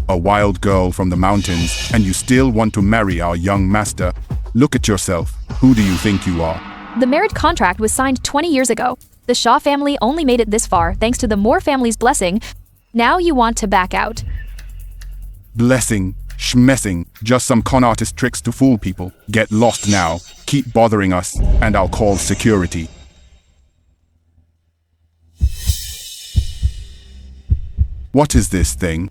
a wild girl from the mountains, and you still want to marry our young master. Look at yourself. Who do you think you are? The marriage contract was signed 20 years ago. The Shaw family only made it this far thanks to the Moore family's blessing. Now you want to back out. Blessing, schmessing, just some con artist tricks to fool people. Get lost now. Keep bothering us, and I'll call security. What is this thing?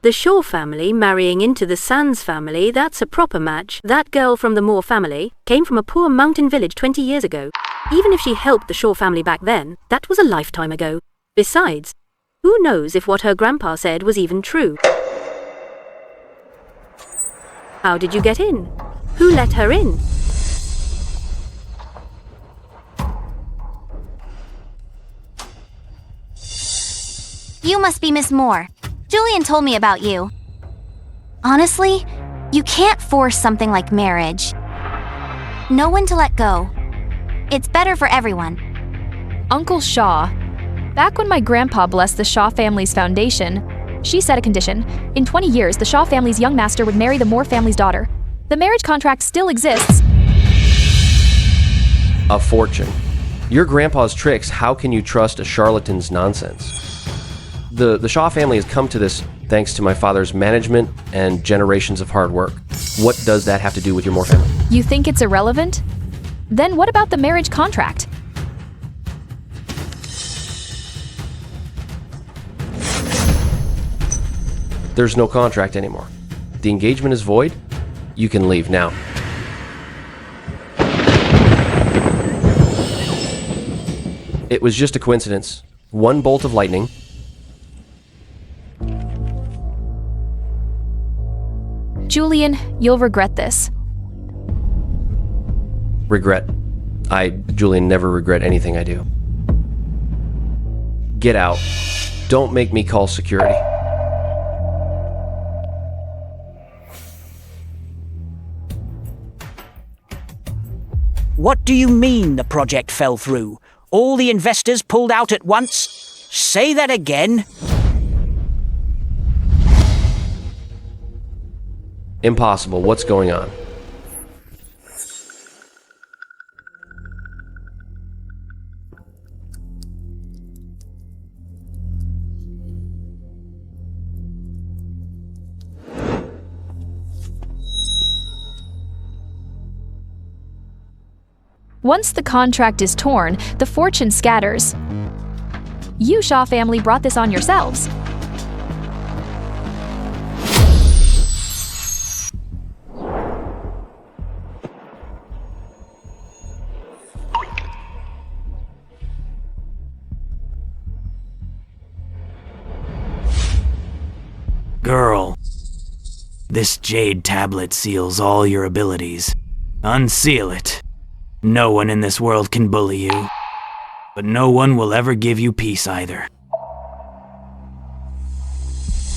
The Shaw family marrying into the Sands family, that's a proper match. That girl from the Moore family came from a poor mountain village 20 years ago. Even if she helped the Shaw family back then, that was a lifetime ago. Besides, who knows if what her grandpa said was even true? How did you get in? Who let her in? You must be Miss Moore. Julian told me about you. Honestly, you can't force something like marriage. Know when to let go. It's better for everyone. Uncle Shaw. Back when my grandpa blessed the Shaw family's foundation, she set a condition. In 20 years, the Shaw family's young master would marry the Moore family's daughter. The marriage contract still exists. A fortune. Your grandpa's tricks, how can you trust a charlatan's nonsense? The Shaw family has come to this thanks to my father's management and generations of hard work. What does that have to do with your Moore family? You think it's irrelevant? Then what about the marriage contract? There's no contract anymore. The engagement is void. You can leave now. It was just a coincidence. One bolt of lightning. Julian, you'll regret this. Regret. Julian, never regret anything I do. Get out. Don't make me call security. What do you mean the project fell through? All the investors pulled out at once? Say that again. Impossible. What's going on? Once the contract is torn, the fortune scatters. You, Shaw family, brought this on yourselves. Girl, this jade tablet seals all your abilities. Unseal it. No one in this world can bully you, but no one will ever give you peace either.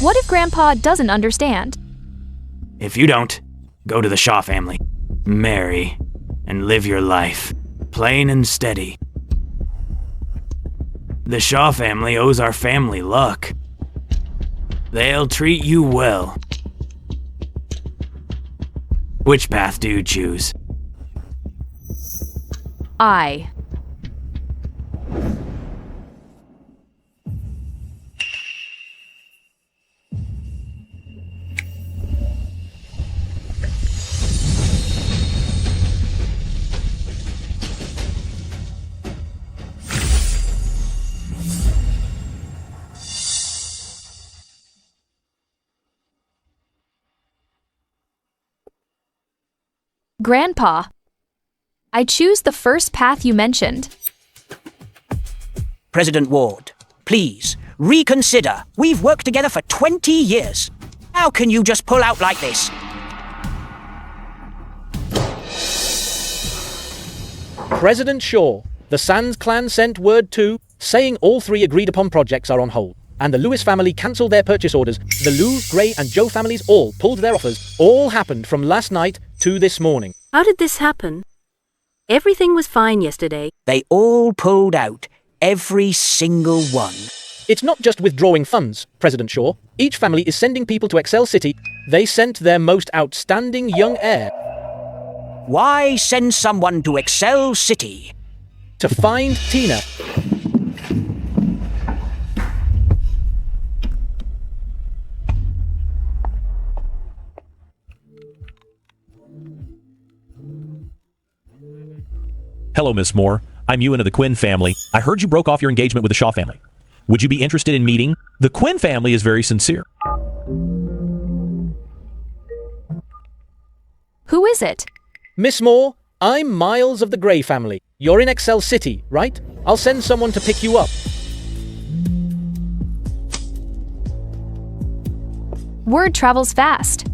What if Grandpa doesn't understand? If you don't, go to the Shaw family, marry, and live your life, plain and steady. The Shaw family owes our family luck. They'll treat you well. Which path do you choose? I. Grandpa. I choose the first path you mentioned. President Ward, please, reconsider. We've worked together for 20 years. How can you just pull out like this? President Shaw, the Sands clan sent word too, saying all three agreed upon projects are on hold. and the Lewis family cancelled their purchase orders. The Lou, Gray, and Joe families all pulled their offers. All happened from last night to this morning. How did this happen? Everything was fine yesterday. They all pulled out. Every single one. It's not just withdrawing funds, President Shaw. Each family is sending people to Excel City. They sent their most outstanding young heir. Why send someone to Excel City? To find Tina. Hello, Miss Moore. I'm Ewan of the Quinn family. I heard you broke off your engagement with the Shaw family. Would you be interested in meeting? The Quinn family is very sincere. Who is it? Miss Moore, I'm Miles of the Gray family. You're in Excel City, right? I'll send someone to pick you up. Word travels fast.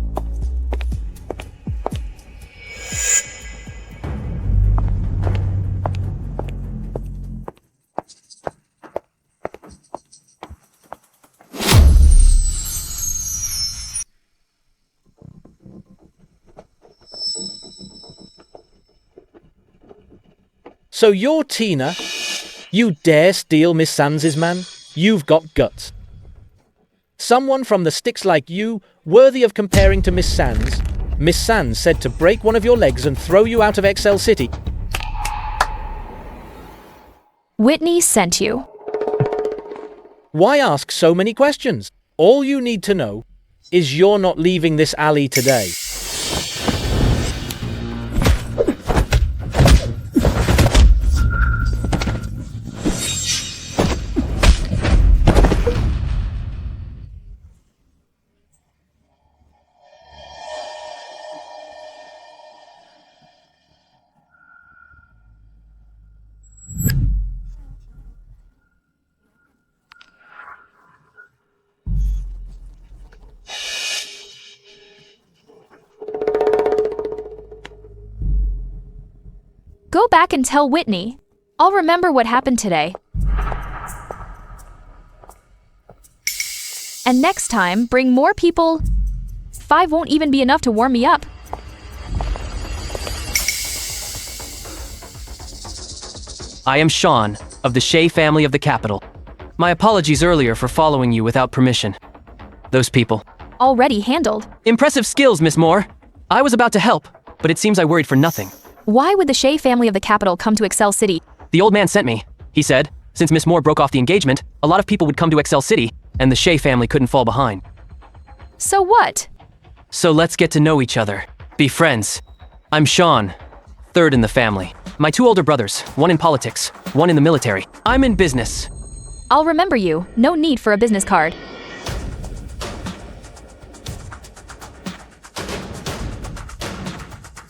So you're Tina? You dare steal Miss Sands's man? You've got guts. Someone from the sticks like you, worthy of comparing to Miss Sands. Miss Sands said to break one of your legs and throw you out of Excel City. Whitney sent you. Why ask so many questions? All you need to know is you're not leaving this alley today. Go back and tell Whitney. I'll remember what happened today. And next time, bring more people. 5 won't even be enough to warm me up. I am Sean, of the Shea family of the Capitol. My apologies earlier for following you without permission. Those people. Already handled. Impressive skills, Miss Moore. I was about to help, but it seems I worried for nothing. Why would the Shea family of the Capitol come to Excel City? The old man sent me. He said, since Miss Moore broke off the engagement, a lot of people would come to Excel City, and the Shea family couldn't fall behind. So what? So let's get to know each other. Be friends. I'm Sean, third in the family. My 2 older brothers, one in politics, one in the military. I'm in business. I'll remember you. No need for a business card.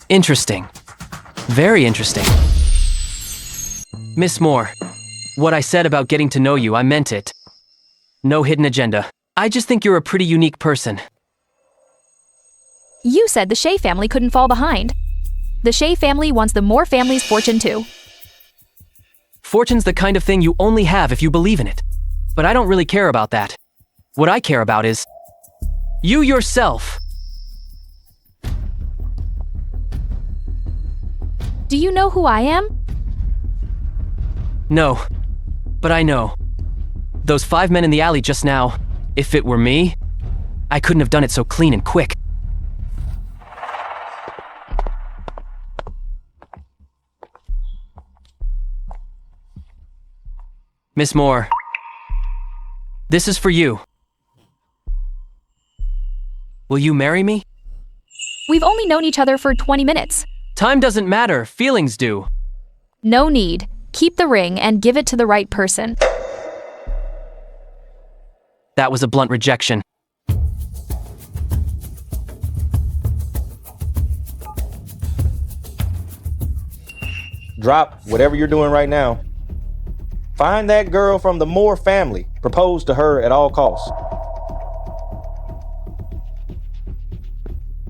Interesting. Very interesting. Miss Moore, what I said about getting to know you, I meant it. No hidden agenda. I just think you're a pretty unique person. You said the Shea family couldn't fall behind. The Shea family wants the Moore family's fortune too. Fortune's the kind of thing you only have if you believe in it. But I don't really care about that. What I care about is you yourself. Do you know who I am? No, but I know. Those 5 men in the alley just now, if it were me, I couldn't have done it so clean and quick. Miss Moore, this is for you. Will you marry me? We've only known each other for 20 minutes. Time doesn't matter, feelings do. No need. Keep the ring and give it to the right person. That was a blunt rejection. Drop whatever you're doing right now. Find that girl from the Moore family. Propose to her at all costs.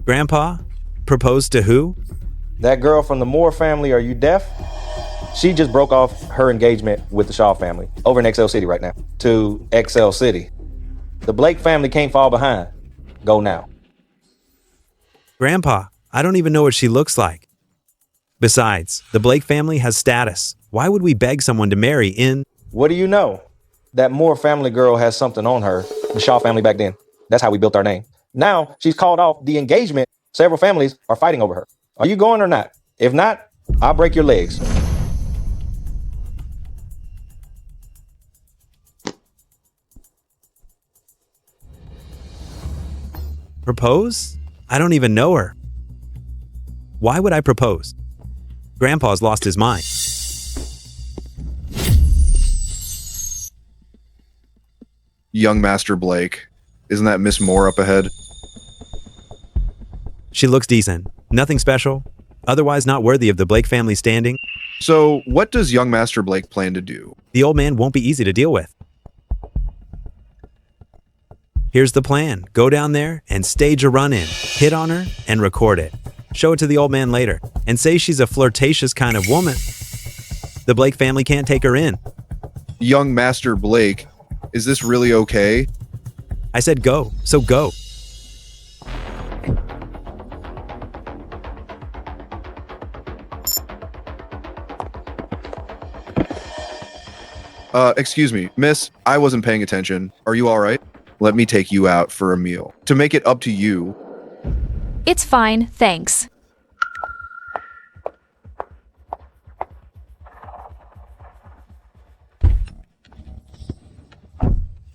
Grandpa? Propose to who? That girl from the Moore family, are you deaf? She just broke off her engagement with the Shaw family over in XL City right now. To XL City. The Blake family can't fall behind. Go now. Grandpa, I don't even know what she looks like. Besides, the Blake family has status. Why would we beg someone to marry in? What do you know? That Moore family girl has something on her. The Shaw family back then. That's how we built our name. Now she's called off the engagement. Several families are fighting over her. Are you going or not? If not, I'll break your legs. Propose? I don't even know her. Why would I propose? Grandpa's lost his mind. Young Master Blake. Isn't that Miss Moore up ahead? She looks decent. Nothing special. Otherwise not worthy of the Blake family standing. So, what does young Master Blake plan to do? The old man won't be easy to deal with. Here's the plan. Go down there and stage a run-in. Hit on her and record it. Show it to the old man later and say she's a flirtatious kind of woman. The Blake family can't take her in. Young Master Blake, is this really okay? I said go, so go. Excuse me, miss, I wasn't paying attention. Are you all right? Let me take you out for a meal. To make it up to you. It's fine, thanks.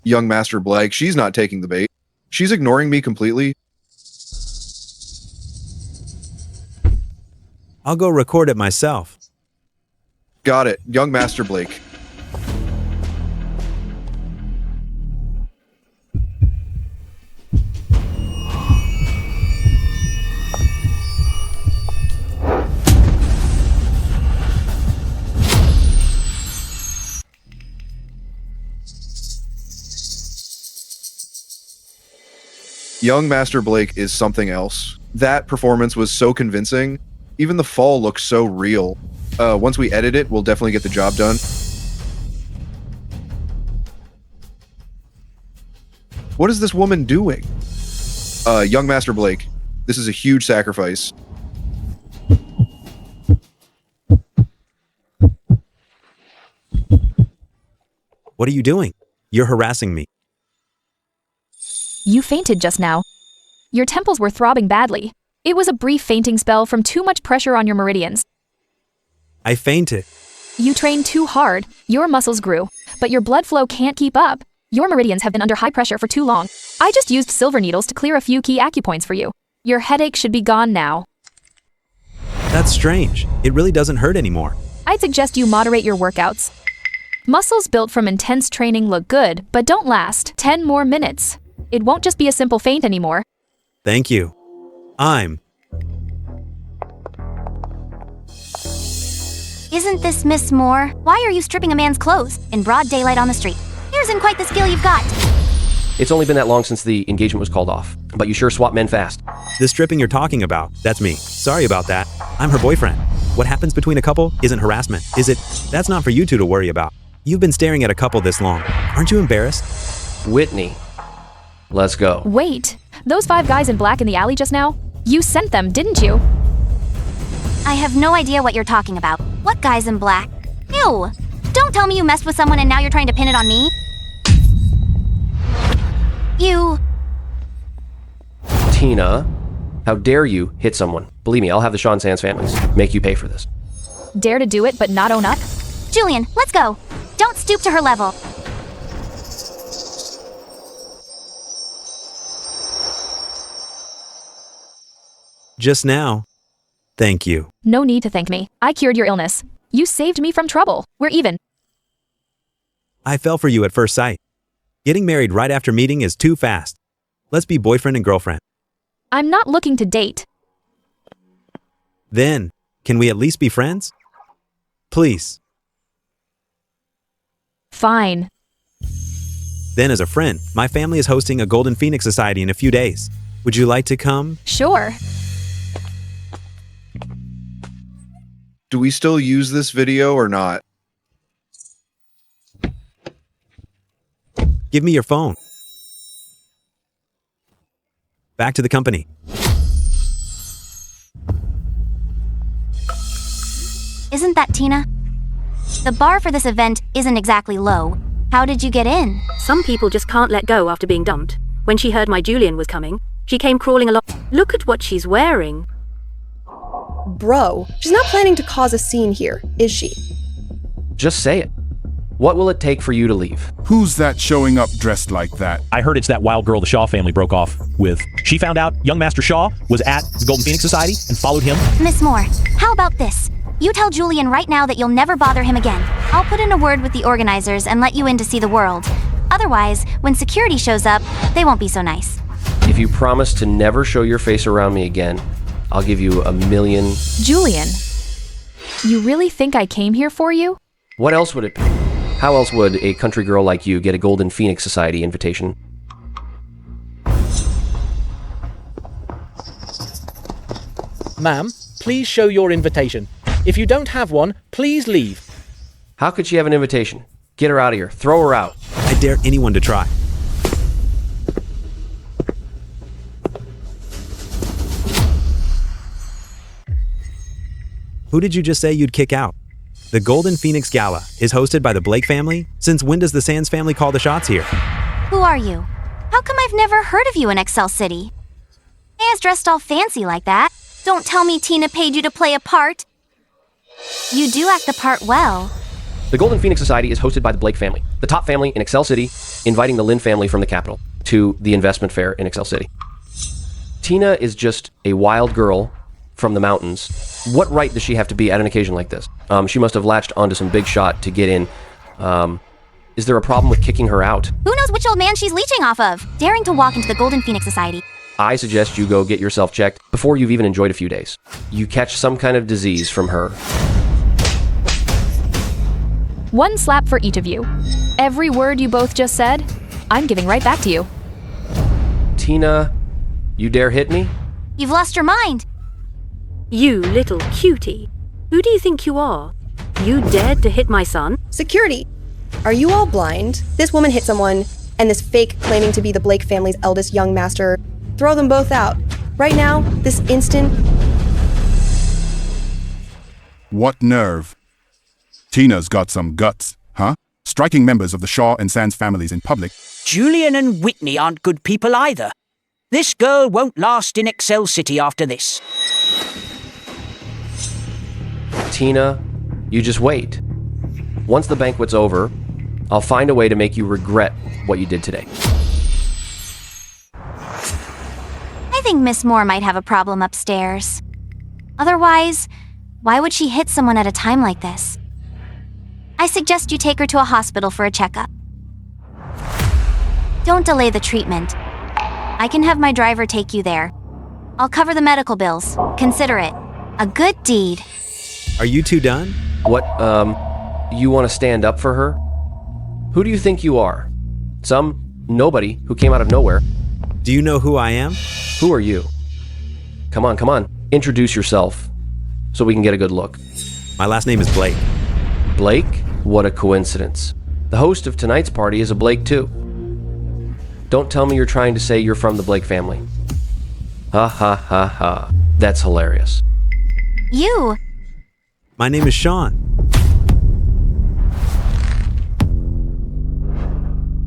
Young Master Blake, she's not taking the bait. She's ignoring me completely. I'll go record it myself. Got it, young Master Blake. Young Master Blake is something else. That performance was so convincing. Even the fall looks so real. Once we edit it, we'll definitely get the job done. What is this woman doing? Young Master Blake, this is a huge sacrifice. What are you doing? You're harassing me. You fainted just now. Your temples were throbbing badly. It was a brief fainting spell from too much pressure on your meridians. I fainted. You trained too hard. Your muscles grew, but your blood flow can't keep up. Your meridians have been under high pressure for too long. I just used silver needles to clear a few key acupoints for you. Your headache should be gone now. That's strange. It really doesn't hurt anymore. I'd suggest you moderate your workouts. Muscles built from intense training look good, but don't last 10 more minutes. It won't just be a simple faint anymore. Thank you. Isn't this Miss Moore? Why are you stripping a man's clothes in broad daylight on the street? Here isn't quite the skill you've got. It's only been that long since the engagement was called off, but you sure swap men fast. The stripping you're talking about, that's me. Sorry about that. I'm her boyfriend. What happens between a couple isn't harassment, is it? That's not for you two to worry about. You've been staring at a couple this long. Aren't you embarrassed? Whitney, let's go. Wait, those 5 guys in black in the alley just now? You sent them, didn't you? I have no idea what you're talking about. What guys in black? Ew! Don't tell me you messed with someone and now you're trying to pin it on me. You... Tina, how dare you hit someone? Believe me, I'll have the Sean Sands families make you pay for this. Dare to do it but not own up? Julian, let's go. Don't stoop to her level. Just now. Thank you. No need to thank me. I cured your illness. You saved me from trouble. We're even. I fell for you at first sight. Getting married right after meeting is too fast. Let's be boyfriend and girlfriend. I'm not looking to date. Then, can we at least be friends? Please. Fine. Then as a friend, my family is hosting a Golden Phoenix Society in a few days. Would you like to come? Sure. Do we still use this video or not? Give me your phone. Back to the company. Isn't that Tina? The bar for this event isn't exactly low. How did you get in? Some people just can't let go after being dumped. When she heard my Julian was coming, she came crawling along. Look at what she's wearing. Bro, she's not planning to cause a scene here, is she? Just say it. What will it take for you to leave? Who's that showing up dressed like that? I heard it's that wild girl the Shaw family broke off with. She found out young Master Shaw was at the Golden Phoenix Society and followed him. Miss Moore, how about this? You tell Julian right now that you'll never bother him again. I'll put in a word with the organizers and let you in to see the world. Otherwise, when security shows up, they won't be so nice. If you promise to never show your face around me again, I'll give you $1 million. Julian, you really think I came here for you? What else would it be? How else would a country girl like you get a Golden Phoenix Society invitation? Ma'am, please show your invitation. If you don't have one, please leave. How could she have an invitation? Get her out of here. Throw her out. I dare anyone to try. Who did you just say you'd kick out? The Golden Phoenix Gala is hosted by the Blake family. Since when does the Sands family call the shots here? Who are you? How come I've never heard of you in Excel City? Why is dressed all fancy like that? Don't tell me Tina paid you to play a part. You do act the part well. The Golden Phoenix Society is hosted by the Blake family, the top family in Excel City, inviting the Lynn family from the capital to the investment fair in Excel City. Tina is just a wild girl from the mountains. What right does she have to be at an occasion like this? She must have latched onto some big shot to get in. Is there a problem with kicking her out? Who knows which old man she's leeching off of? Daring to walk into the Golden Phoenix Society. I suggest you go get yourself checked before you've even enjoyed a few days. You catch some kind of disease from her. One slap for each of you. Every word you both just said, I'm giving right back to you. Tina, you dare hit me? You've lost your mind. You little cutie. Who do you think you are? You dared to hit my son? Security! Are you all blind? This woman hit someone, and this fake claiming to be the Blake family's eldest young master. Throw them both out. Right now, this instant. What nerve. Tina's got some guts, huh? Striking members of the Shaw and Sands families in public. Julian and Whitney aren't good people either. This girl won't last in Excel City after this. Tina, you just wait. Once the banquet's over, I'll find a way to make you regret what you did today. I think Miss Moore might have a problem upstairs. Otherwise, why would she hit someone at a time like this? I suggest you take her to a hospital for a checkup. Don't delay the treatment. I can have my driver take you there. I'll cover the medical bills. Consider it a good deed. Are you two done? What, you want to stand up for her? Who do you think you are? Some nobody who came out of nowhere. Do you know who I am? Who are you? Come on. Introduce yourself so we can get a good look. My last name is Blake. Blake? What a coincidence. The host of tonight's party is a Blake too. Don't tell me you're trying to say you're from the Blake family. Ha ha ha ha. That's hilarious. You! My name is Sean.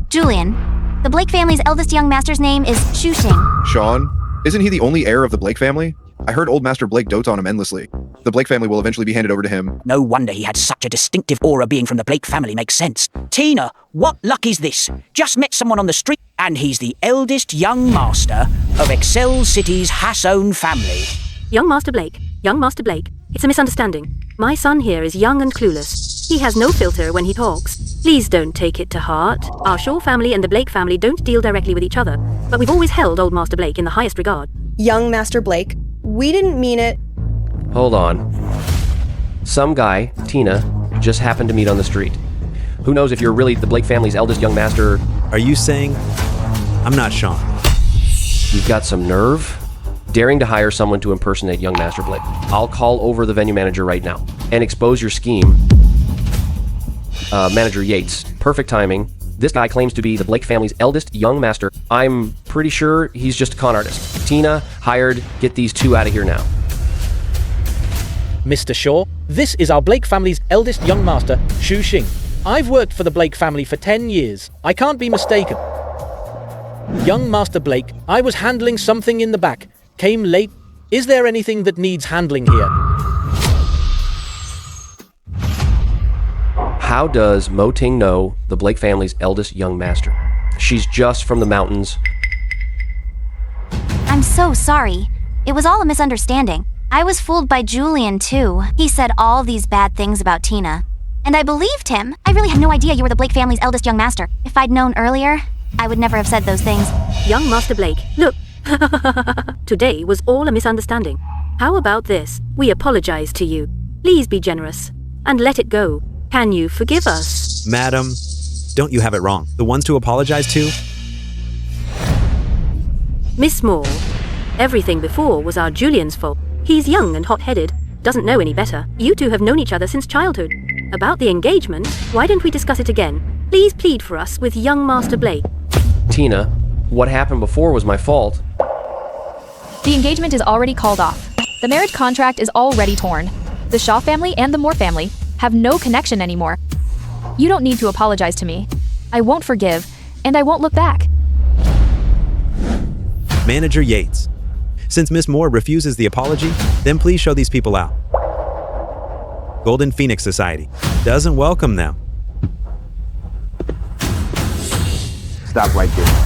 Julian. The Blake family's eldest young master's name is Shushing. Sean? Isn't he the only heir of the Blake family? I heard old Master Blake dotes on him endlessly. The Blake family will eventually be handed over to him. No wonder he had such a distinctive aura. Being from the Blake family makes sense. Tina, what luck is this? Just met someone on the street, and he's the eldest young master of Excel City's Hassown family. Young Master Blake. Young Master Blake. It's a misunderstanding. My son here is young and clueless. He has no filter when he talks. Please don't take it to heart. Our Shaw family and the Blake family don't deal directly with each other, but we've always held old Master Blake in the highest regard. Young Master Blake, we didn't mean it. Hold on. Some guy, Tina, just happened to meet on the street. Who knows if you're really the Blake family's eldest young master? Are you saying I'm not Sean? You've got some nerve? Daring to hire someone to impersonate young Master Blake. I'll call over the venue manager right now. and expose your scheme. Manager Yates. Perfect timing. This guy claims to be the Blake family's eldest young master. I'm pretty sure he's just a con artist. Tina, hired, get these two out of here now. Mr. Shaw, this is our Blake family's eldest young master, Shu Xing. I've worked for the Blake family for 10 years. I can't be mistaken. Young Master Blake, I was handling something in the back. Came late. Is there anything that needs handling here? How does Mo Ting know the Blake family's eldest young master? She's just from the mountains. I'm so sorry. It was all a misunderstanding. I was fooled by Julian, too. He said all these bad things about Tina. And I believed him. I really had no idea you were the Blake family's eldest young master. If I'd known earlier, I would never have said those things. Young Master Blake, look. Today was all a misunderstanding. How about this? We apologize to you. Please be generous and let it go. Can you forgive us? Madam, don't you have it wrong. The ones to apologize to? Miss Moore, everything before was our Julian's fault. He's young and hot-headed, doesn't know any better. You two have known each other since childhood. About the engagement, why don't we discuss it again? Please plead for us with young Master Blake. Tina, what happened before was my fault. The engagement is already called off. The marriage contract is already torn. The Shaw family and the Moore family have no connection anymore. You don't need to apologize to me. I won't forgive, and I won't look back. Manager Yates. Since Miss Moore refuses the apology, then please show these people out. Golden Phoenix Society doesn't welcome them. Stop right there.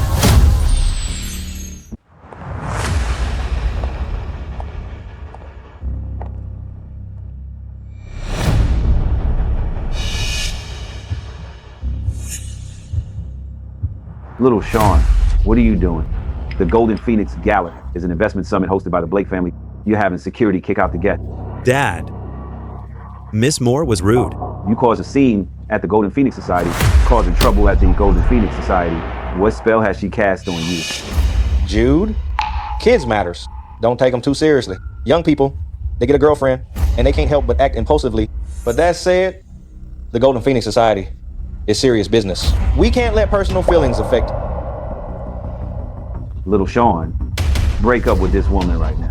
Little Sean, what are you doing? The Golden Phoenix Gala is an investment summit hosted by the Blake family. You're having security kick out the guest. Dad, Miss Moore was rude. You caused a scene at the Golden Phoenix Society, causing trouble at the Golden Phoenix Society. What spell has she cast on you? Jude, kids matters. Don't take them too seriously. Young people, they get a girlfriend, and they can't help but act impulsively. But that said, the Golden Phoenix Society is serious business. We can't let personal feelings affect. Little Sean, break up with this woman right now.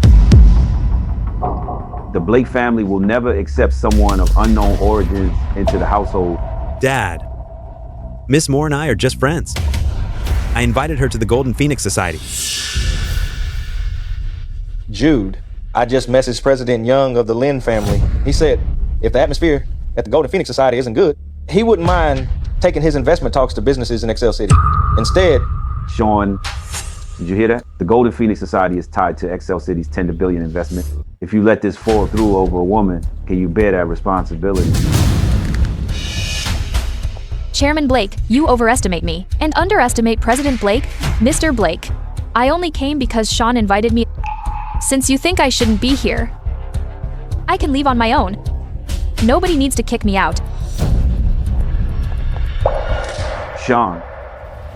The Blake family will never accept someone of unknown origins into the household. Dad, Miss Moore and I are just friends. I invited her to the Golden Phoenix Society. Jude, I just messaged President Young of the Lin family. He said if the atmosphere at the Golden Phoenix Society isn't good, he wouldn't mind taking his investment talks to businesses in Excel City. Instead, Sean, did you hear that? The Golden Phoenix Society is tied to Excel City's $10 billion investment. If you let this fall through over a woman, can you bear that responsibility? Chairman Blake, you overestimate me and underestimate President Blake, Mr. Blake. I only came because Sean invited me. Since you think I shouldn't be here, I can leave on my own. Nobody needs to kick me out. Sean,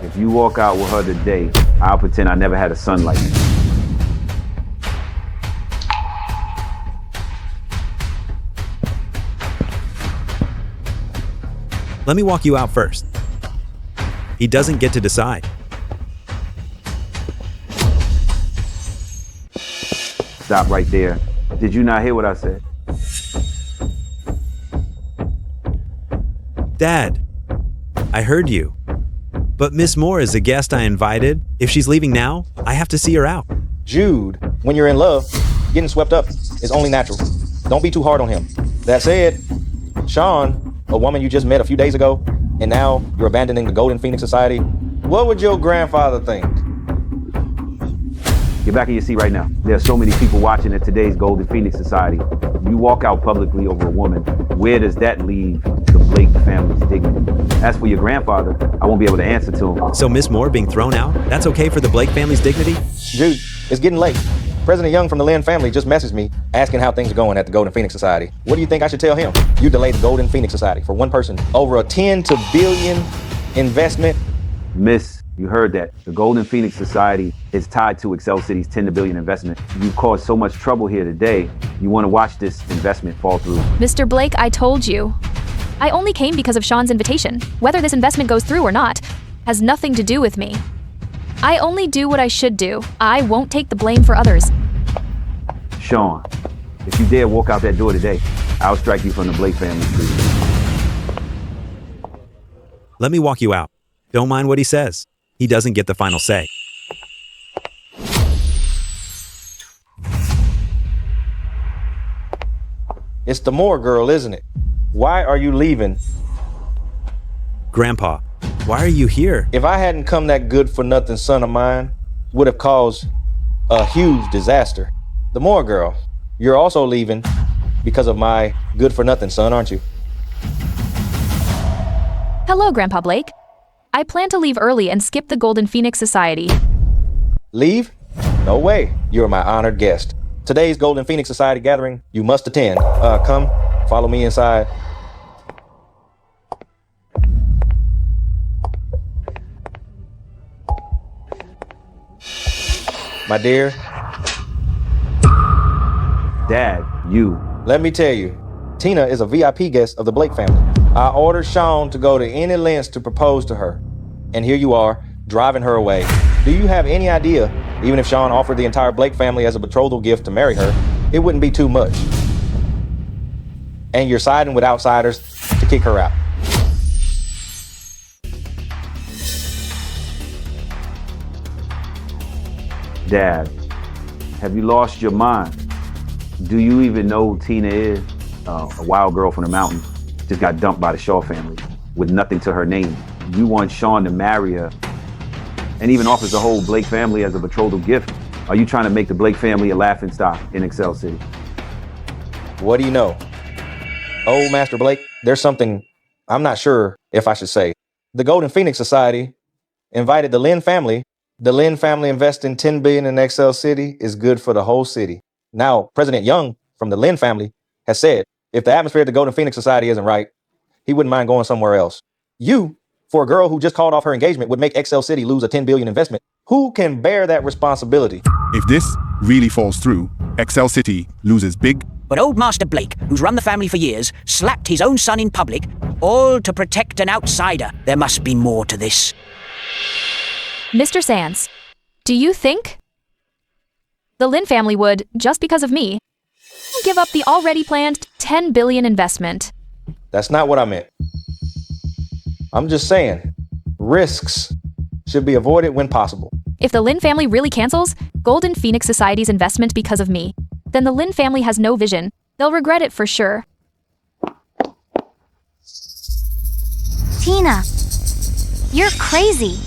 if you walk out with her today, I'll pretend I never had a son like you. Let me walk you out first. He doesn't get to decide. Stop right there. Did you not hear what I said? Dad, I heard you. But Miss Moore is a guest I invited. If she's leaving now, I have to see her out. Jude, when you're in love, getting swept up is only natural. Don't be too hard on him. That said, Sean, a woman you just met a few days ago, and now you're abandoning the Golden Phoenix Society, what would your grandfather think? Get back in your seat right now. There are so many people watching at today's Golden Phoenix Society. You walk out publicly over a woman, where does that leave the Blake family's dignity? As for your grandfather, I won't be able to answer to him. So Miss Moore being thrown out, that's okay for the Blake family's dignity? Jude, it's getting late. President Young from the Lin family just messaged me asking how things are going at the Golden Phoenix Society. What do you think I should tell him? You delayed the Golden Phoenix Society for one person over a $10 billion investment. Miss You heard that. The Golden Phoenix Society is tied to Excel City's $10 billion investment. You caused so much trouble here today. You want to watch this investment fall through. Mr. Blake, I told you. I only came because of Sean's invitation. Whether this investment goes through or not has nothing to do with me. I only do what I should do. I won't take the blame for others. Sean, if you dare walk out that door today, I'll strike you from the Blake family tree. Let me walk you out. Don't mind what he says. He doesn't get the final say. It's the Moore girl, isn't it? Why are you leaving? Grandpa, why are you here? If I hadn't come, that good-for-nothing son of mine would have caused a huge disaster. The Moore girl, you're also leaving because of my good-for-nothing son, aren't you? Hello, Grandpa Blake. I plan to leave early and skip the Golden Phoenix Society. Leave? No way. You're my honored guest. Today's Golden Phoenix Society gathering, you must attend. Come, follow me inside. My dear. Dad, you. Let me tell you, Tina is a VIP guest of the Blake family. I ordered Sean to go to any lengths to propose to her. And here you are, driving her away. Do you have any idea, even if Sean offered the entire Blake family as a betrothal gift to marry her, it wouldn't be too much. And you're siding with outsiders to kick her out. Dad, have you lost your mind? Do you even know who Tina is? A wild girl from the mountains. Just got dumped by the Shaw family with nothing to her name. You want Sean to marry her and even offers the whole Blake family as a betrothal gift. Are you trying to make the Blake family a laughingstock in Excel City? What do you know? Oh, Master Blake, there's something I'm not sure if I should say. The Golden Phoenix Society invited the Lynn family. The Lynn family investing $10 billion in Excel City is good for the whole city. Now, President Young from the Lynn family has said, if the atmosphere at the Golden Phoenix Society isn't right, he wouldn't mind going somewhere else. You, for a girl who just called off her engagement, would make Excel City lose a $10 billion investment. Who can bear that responsibility? If this really falls through, Excel City loses big. But old Master Blake, who's run the family for years, slapped his own son in public, all to protect an outsider. There must be more to this. Mr. Sands, do you think the Lynn family would, just because of me, give up the already planned $10 billion investment? That's not what I meant. I'm just saying, risks should be avoided when possible. If the Lynn family really cancels Golden Phoenix Society's investment because of me, then the Lynn family has no vision. They'll regret it for sure. Tina, you're crazy.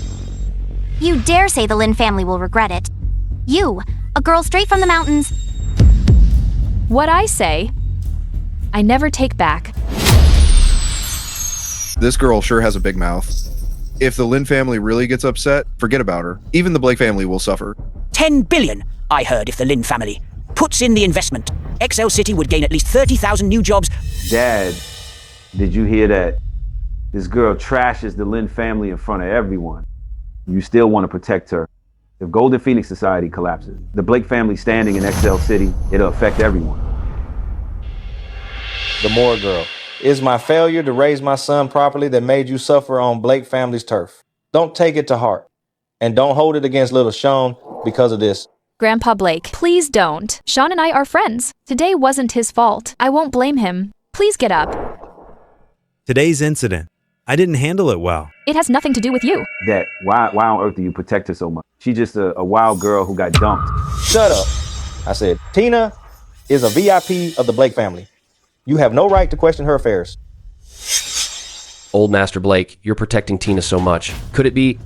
You dare say the Lynn family will regret it. You, a girl straight from the mountains. What I say, I never take back. This girl sure has a big mouth. If the Lynn family really gets upset, forget about her. Even the Blake family will suffer. $10 billion, I heard, if the Lynn family puts in the investment. Excel City would gain at least 30,000 new jobs. Dad, did you hear that? This girl trashes the Lynn family in front of everyone. You still want to protect her. If Golden Phoenix Society collapses, the Blake family standing in Excel City, it'll affect everyone. The Moore girl. Is my failure to raise my son properly that made you suffer on Blake family's turf? Don't take it to heart. And don't hold it against little Sean because of this. Grandpa Blake, please don't. Sean and I are friends. Today wasn't his fault. I won't blame him. Please get up. Today's incident. I didn't handle it well. It has nothing to do with you. Dad, why on earth do you protect her so much? She's just a wild girl who got dumped. Shut up. I said, Tina is a VIP of the Blake family. You have no right to question her affairs. Old Master Blake, you're protecting Tina so much. Could it be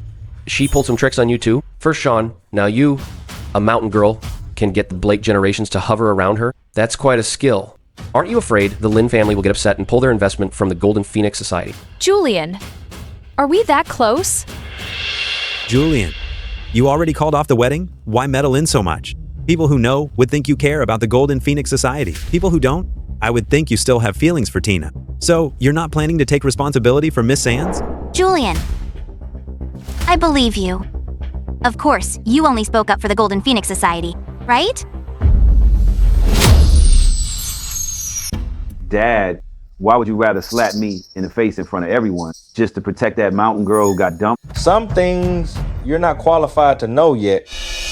she pulled some tricks on you too? First Sean, now you, a mountain girl, can get the Blake generations to hover around her? That's quite a skill. Aren't you afraid the Lynn family will get upset and pull their investment from the Golden Phoenix Society? Julian, are we that close? Julian, you already called off the wedding? Why meddle in so much? People who know would think you care about the Golden Phoenix Society. People who don't, I would think you still have feelings for Tina. So, you're not planning to take responsibility for Miss Sands? Julian, I believe you. Of course, you only spoke up for the Golden Phoenix Society, right? Dad, why would you rather slap me in the face in front of everyone just to protect that mountain girl who got dumped? Some things you're not qualified to know yet,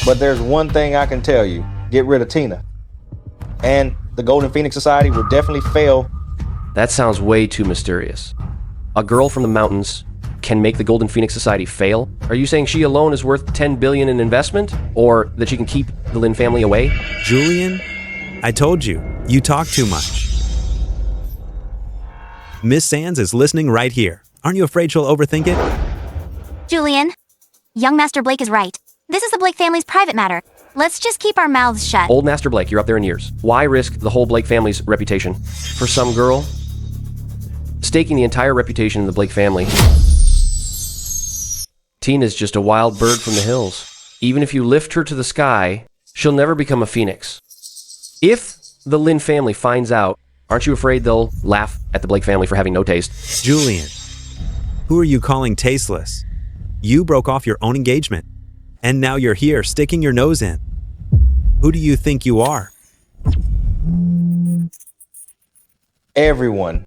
but there's one thing I can tell you. Get rid of Tina. And the Golden Phoenix Society will definitely fail. That sounds way too mysterious. A girl from the mountains can make the Golden Phoenix Society fail? Are you saying she alone is worth $10 billion in investment? Or that she can keep the Lin family away? Julian, I told you, you talk too much. Miss Sands is listening right here. Aren't you afraid she'll overthink it? Julian, young Master Blake is right. This is the Blake family's private matter. Let's just keep our mouths shut. Old Master Blake, you're up there in years. Why risk the whole Blake family's reputation for some girl? Staking the entire reputation of the Blake family. Tina's just a wild bird from the hills. Even if you lift her to the sky, she'll never become a phoenix. If the Lin family finds out, aren't you afraid they'll laugh at the Blake family for having no taste? Julian, who are you calling tasteless? You broke off your own engagement, and now you're here sticking your nose in. Who do you think you are? Everyone.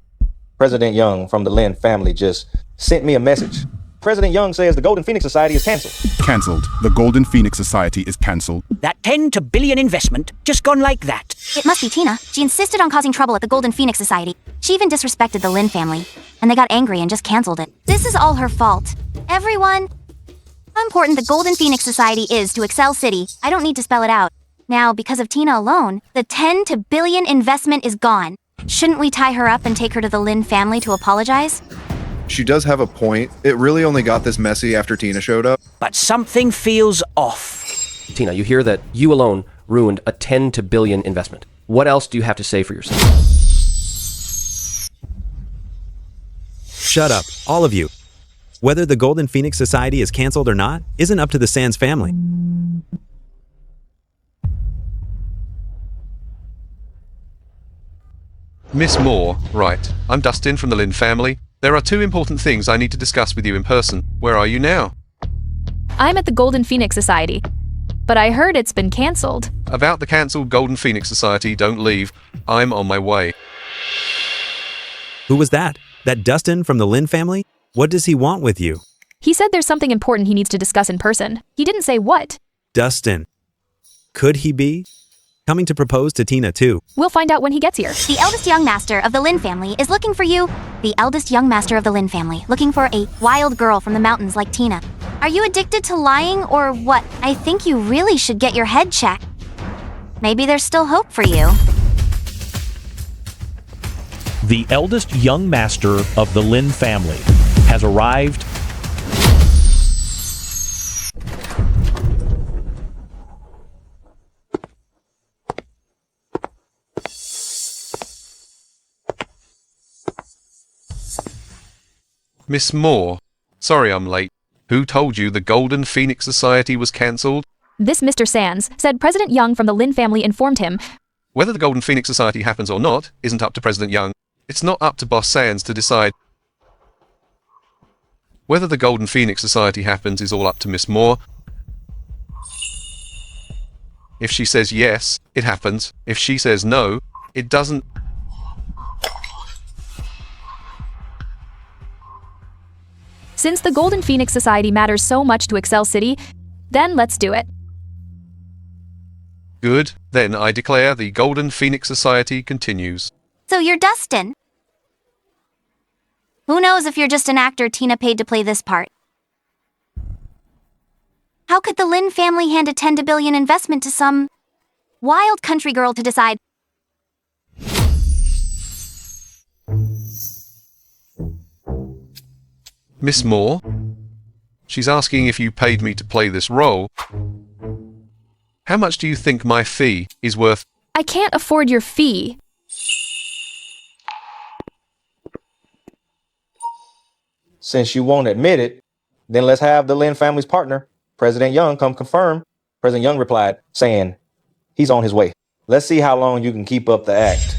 President Young from the Lin family just sent me a message. President Young says the Golden Phoenix Society is canceled. Cancelled. The Golden Phoenix Society is cancelled. That 10 to billion investment just gone like that. It must be Tina. She insisted on causing trouble at the Golden Phoenix Society. She even disrespected the Lin family. And they got angry and just canceled it. This is all her fault. Everyone, how important the Golden Phoenix Society is to Excel City, I don't need to spell it out. Now, because of Tina alone, the 10 to billion investment is gone. Shouldn't we tie her up and take her to the Lin family to apologize? She does have a point. It really only got this messy after Tina showed up. But something feels off. Tina, you hear that you alone ruined a 10 to billion investment. What else do you have to say for yourself? Shut up, all of you. Whether the Golden Phoenix Society is canceled or not isn't up to the Sands family. Miss Moore, right. I'm Dustin from the Lin family. There are two important things I need to discuss with you in person. Where are you now? I'm at the Golden Phoenix Society, but I heard it's been cancelled. About the cancelled Golden Phoenix Society, don't leave. I'm on my way. Who was that? That Dustin from the Lin family? What does he want with you? He said there's something important he needs to discuss in person. He didn't say what. Dustin. Could he be coming to propose to Tina too? We'll find out when he gets here. The eldest young master of the Lin family is looking for you. The eldest young master of the Lin family, looking for a wild girl from the mountains like Tina. Are you addicted to lying or what? I think you really should get your head checked. Maybe there's still hope for you. The eldest young master of the Lin family has arrived. Miss Moore, sorry I'm late. Who told you the Golden Phoenix Society was cancelled? This Mr. Sands said President Young from the Lin family informed him. Whether the Golden Phoenix Society happens or not isn't up to President Young. It's not up to Boss Sands to decide. Whether the Golden Phoenix Society happens is all up to Miss Moore. If she says yes, it happens. If she says no, it doesn't. Since the Golden Phoenix Society matters so much to Excel City, then let's do it. Good, then I declare the Golden Phoenix Society continues. So you're Dustin. Who knows if you're just an actor Tina paid to play this part? How could the Lin family hand a 10 to billion investment to some wild country girl to decide? Miss Moore? She's asking if you paid me to play this role. How much do you think my fee is worth? I can't afford your fee. Since you won't admit it, then let's have the Lin family's partner, President Young, come confirm. President Young replied, saying, he's on his way. Let's see how long you can keep up the act.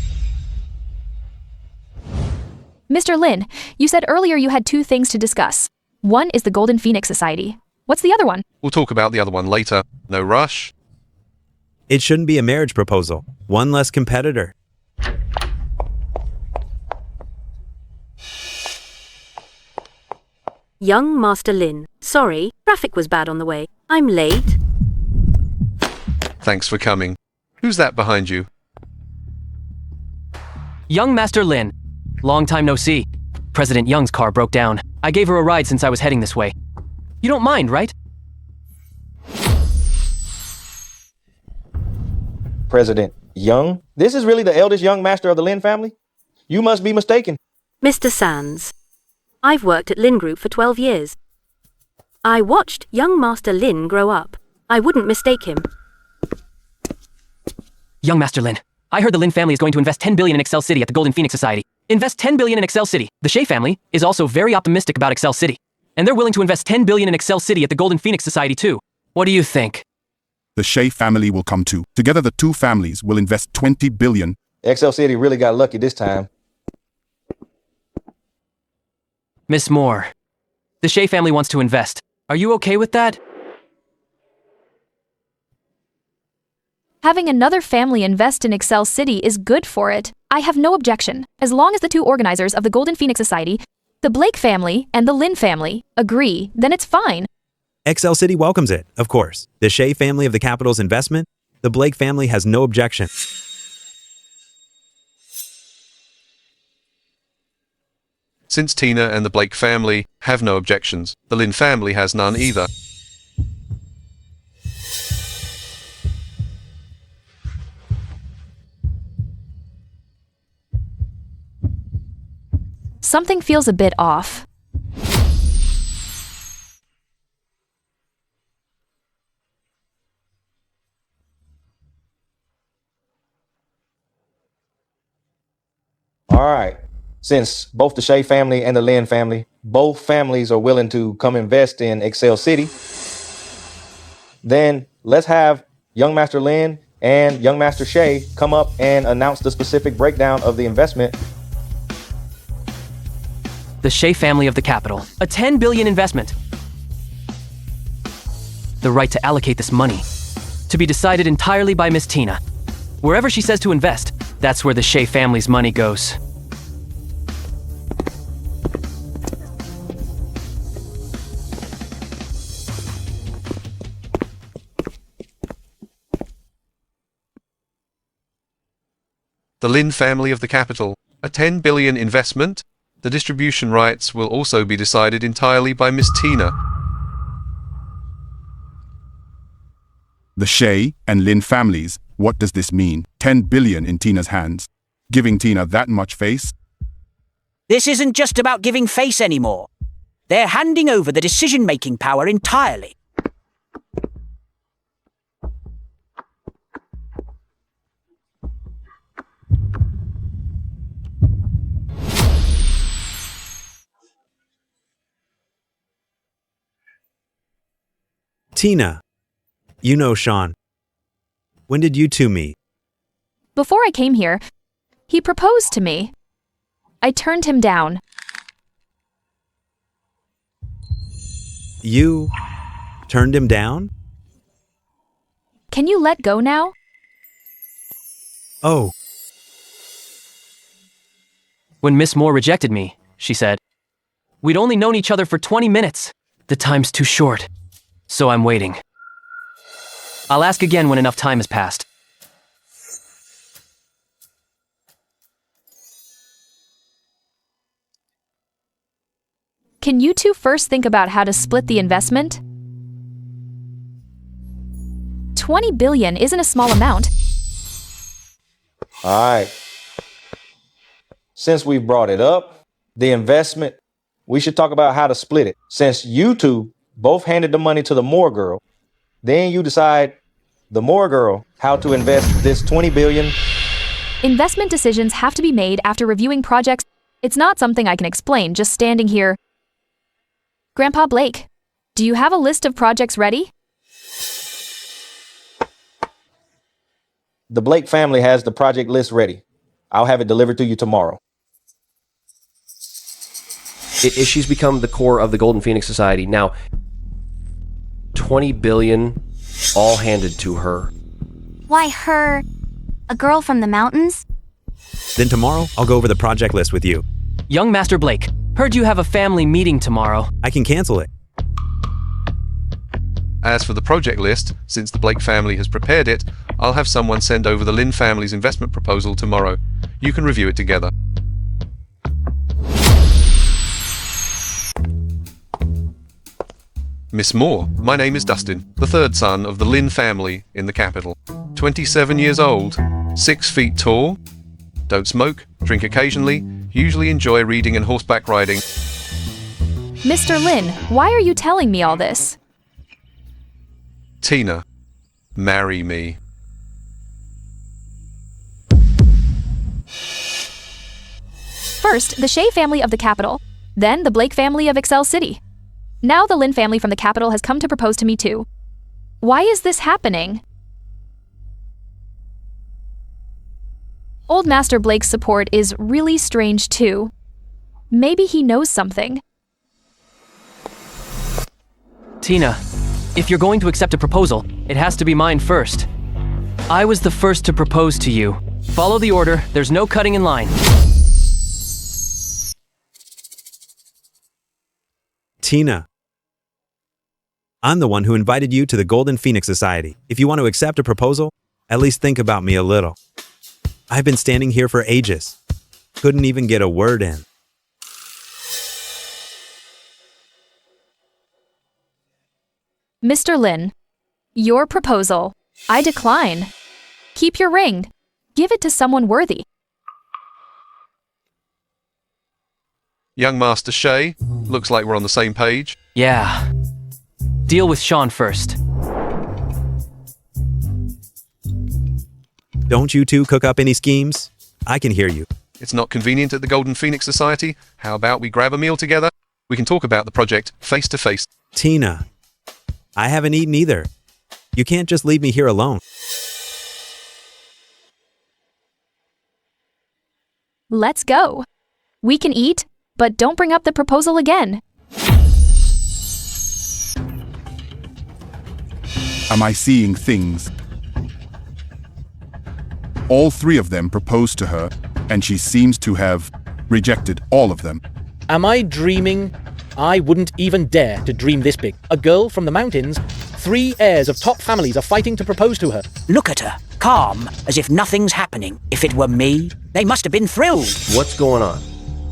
Mr. Lin, you said earlier you had two things to discuss. One is the Golden Phoenix Society. What's the other one? We'll talk about the other one later. No rush. It shouldn't be a marriage proposal. One less competitor. Young Master Lin. Sorry, traffic was bad on the way. I'm late. Thanks for coming. Who's that behind you? Young Master Lin. Long time no see. President Young's car broke down. I gave her a ride since I was heading this way. You don't mind, right? President Young? This is really the eldest young master of the Lin family? You must be mistaken. Mr. Sands. I've worked at Lin Group for 12 years. I watched young Master Lin grow up. I wouldn't mistake him. Young Master Lin. I heard the Lin family is going to invest 10 billion in Excel City at the Golden Phoenix Society. Invest 10 billion in Excel City. The Shea family is also very optimistic about Excel City. And they're willing to invest 10 billion in Excel City at the Golden Phoenix Society too. What do you think? The Shea family will come too. Together, the two families will invest 20 billion. Excel City really got lucky this time. Miss Moore. The Shea family wants to invest. Are you okay with that? Having another family invest in Excel City is good for it. I have no objection, as long as the two organizers of the Golden Phoenix Society, the Blake family and the Lin family, agree, then it's fine. Excel City welcomes it, of course. The Shea family of the capital's investment, the Blake family has no objection. Since Tina and the Blake family have no objections, the Lin family has none either. Something feels a bit off. All right. Since both the Shea family and the Lin family, both families are willing to come invest in Excel City, then let's have young Master Lin and young Master Shea come up and announce the specific breakdown of the investment. The Shea family of the capital. A 10 billion investment. The right to allocate this money. To be decided entirely by Miss Tina. Wherever she says to invest, that's where the Shea family's money goes. The Lin family of the capital. A 10 billion investment. The distribution rights will also be decided entirely by Miss Tina. The Shea and Lin families, what does this mean? 10 billion in Tina's hands. Giving Tina that much face? This isn't just about giving face anymore. They're handing over the decision-making power entirely. Tina, you know Sean. When did you two meet? Before I came here, he proposed to me. I turned him down. You turned him down? Can you let go now? Oh. When Miss Moore rejected me, she said, we'd only known each other for 20 minutes. The time's too short. So I'm waiting. I'll ask again when enough time has passed. Can you two first think about how to split the investment? 20 billion isn't a small amount. All right. Since we brought it up, the investment, we should talk about how to split it. Since you two both handed the money to the Moore girl, then you decide, the Moore girl, how to invest this 20 billion. Investment decisions have to be made after reviewing projects. It's not something I can explain just standing here. Grandpa Blake, do you have a list of projects ready? The Blake family has the project list ready. I'll have it delivered to you tomorrow. She's become the core of the Golden Phoenix Society. Now, 20 billion, all handed to her. Why her? A girl from the mountains? Then tomorrow, I'll go over the project list with you. Young Master Blake, heard you have a family meeting tomorrow. I can cancel it. As for the project list, since the Blake family has prepared it, I'll have someone send over the Lynn family's investment proposal tomorrow. You can review it together. Miss Moore, my name is Dustin, the third son of the Lynn family in the capital. 27 years old, 6 feet tall, don't smoke, drink occasionally, usually enjoy reading and horseback riding. Mr. Lin, why are you telling me all this? Tina, marry me. First, the Shea family of the capital, then the Blake family of Excel City. Now the Lin family from the capital has come to propose to me too. Why is this happening? Old Master Blake's support is really strange too. Maybe he knows something. Tina, if you're going to accept a proposal, it has to be mine first. I was the first to propose to you. Follow the order, there's no cutting in line. Tina, I'm the one who invited you to the Golden Phoenix Society. If you want to accept a proposal, at least think about me a little. I've been standing here for ages. Couldn't even get a word in. Mr. Lin, your proposal. I decline. Keep your ring. Give it to someone worthy. Young Master Shea, looks like we're on the same page. Yeah. Deal with Sean first. Don't you two cook up any schemes? I can hear you. It's not convenient at the Golden Phoenix Society. How about we grab a meal together? We can talk about the project face to face. Tina, I haven't eaten either. You can't just leave me here alone. Let's go. We can eat, but don't bring up the proposal again. Am I seeing things? All 3 of them proposed to her, and she seems to have rejected all of them. Am I dreaming? I wouldn't even dare to dream this big. A girl from the mountains, 3 heirs of top families are fighting to propose to her. Look at her, calm, as if nothing's happening. If it were me, they must have been thrilled. What's going on?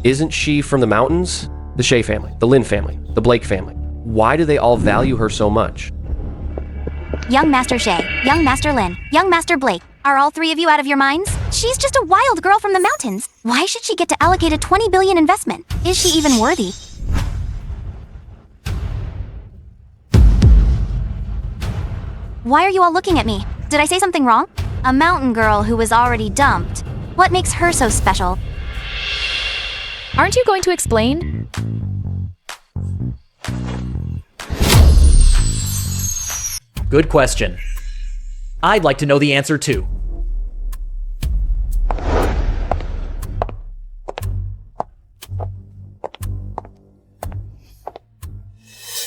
Isn't she from the mountains? The Shea family, the Lynn family, the Blake family. Why do they all value her so much? Young Master Shea, Young Master Lin, Young Master Blake. Are all 3 of you out of your minds? She's just a wild girl from the mountains. Why should she get to allocate a 20 billion investment? Is she even worthy? Why are you all looking at me? Did I say something wrong? A mountain girl who was already dumped. What makes her so special? Aren't you going to explain? Good question. I'd like to know the answer too.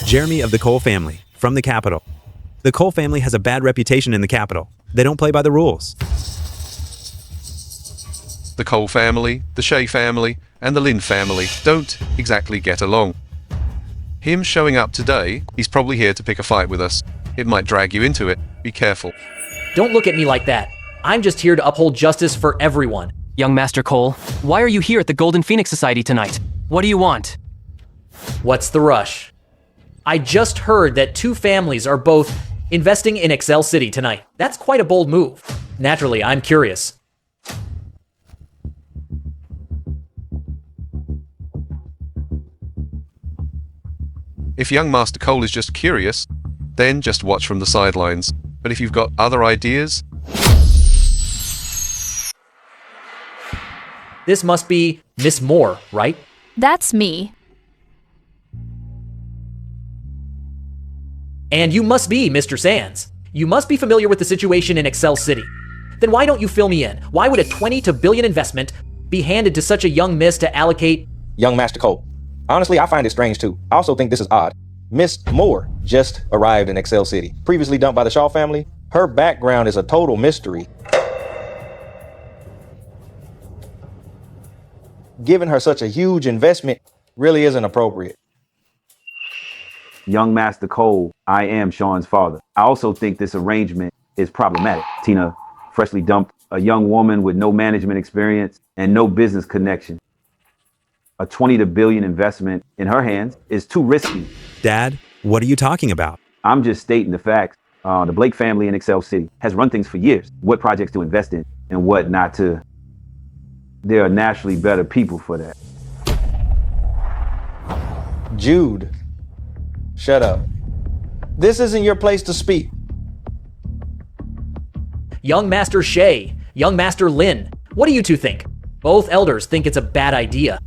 Jeremy of the Cole family, from the capital. The Cole family has a bad reputation in the capital. They don't play by the rules. The Cole family, the Shea family, and the Lynn family don't exactly get along. Him showing up today, he's probably here to pick a fight with us. It might drag you into it. Be careful. Don't look at me like that. I'm just here to uphold justice for everyone. Young Master Cole, why are you here at the Golden Phoenix Society tonight? What do you want? What's the rush? I just heard that 2 families are both investing in Excel City tonight. That's quite a bold move. Naturally, I'm curious. If young Master Cole is just curious, then just watch from the sidelines. But if you've got other ideas... This must be Miss Moore, right? That's me. And you must be Mr. Sands. You must be familiar with the situation in Excel City. Then why don't you fill me in? Why would a 22 billion investment be handed to such a young miss to allocate? Young Master Cole. Honestly, I find it strange too. I also think this is odd. Miss Moore just arrived in Excel City. Previously dumped by the Shaw family, her background is a total mystery. Giving her such a huge investment really isn't appropriate. Young Master Cole, I am Sean's father. I also think this arrangement is problematic. Tina freshly dumped a young woman with no management experience and no business connection. A $20 billion investment in her hands is too risky. Dad, what are you talking about? I'm just stating the facts. The Blake family in Excel City has run things for years. What projects to invest in and what not to. There are naturally better people for that. Jude, shut up. This isn't your place to speak. Young Master Shay, Young Master Lin, what do you two think? Both elders think it's a bad idea.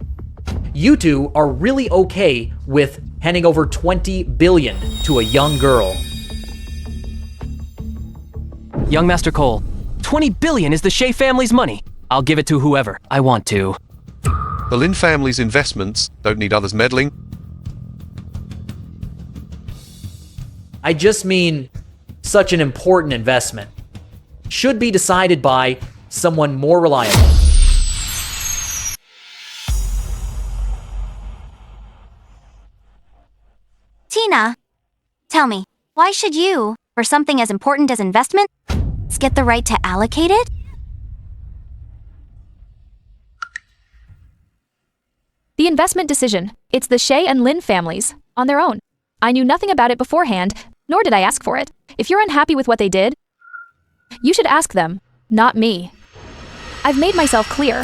You two are really okay with handing over $20 billion to a young girl. Young Master Cole, $20 billion is the Shay family's money. I'll give it to whoever I want to. The Lin family's investments don't need others meddling. I just mean such an important investment should be decided by someone more reliable. Tina, tell me, why should you, for something as important as investment, get the right to allocate it? The investment decision. It's the Shay and Lin families, on their own. I knew nothing about it beforehand, nor did I ask for it. If you're unhappy with what they did, you should ask them, not me. I've made myself clear.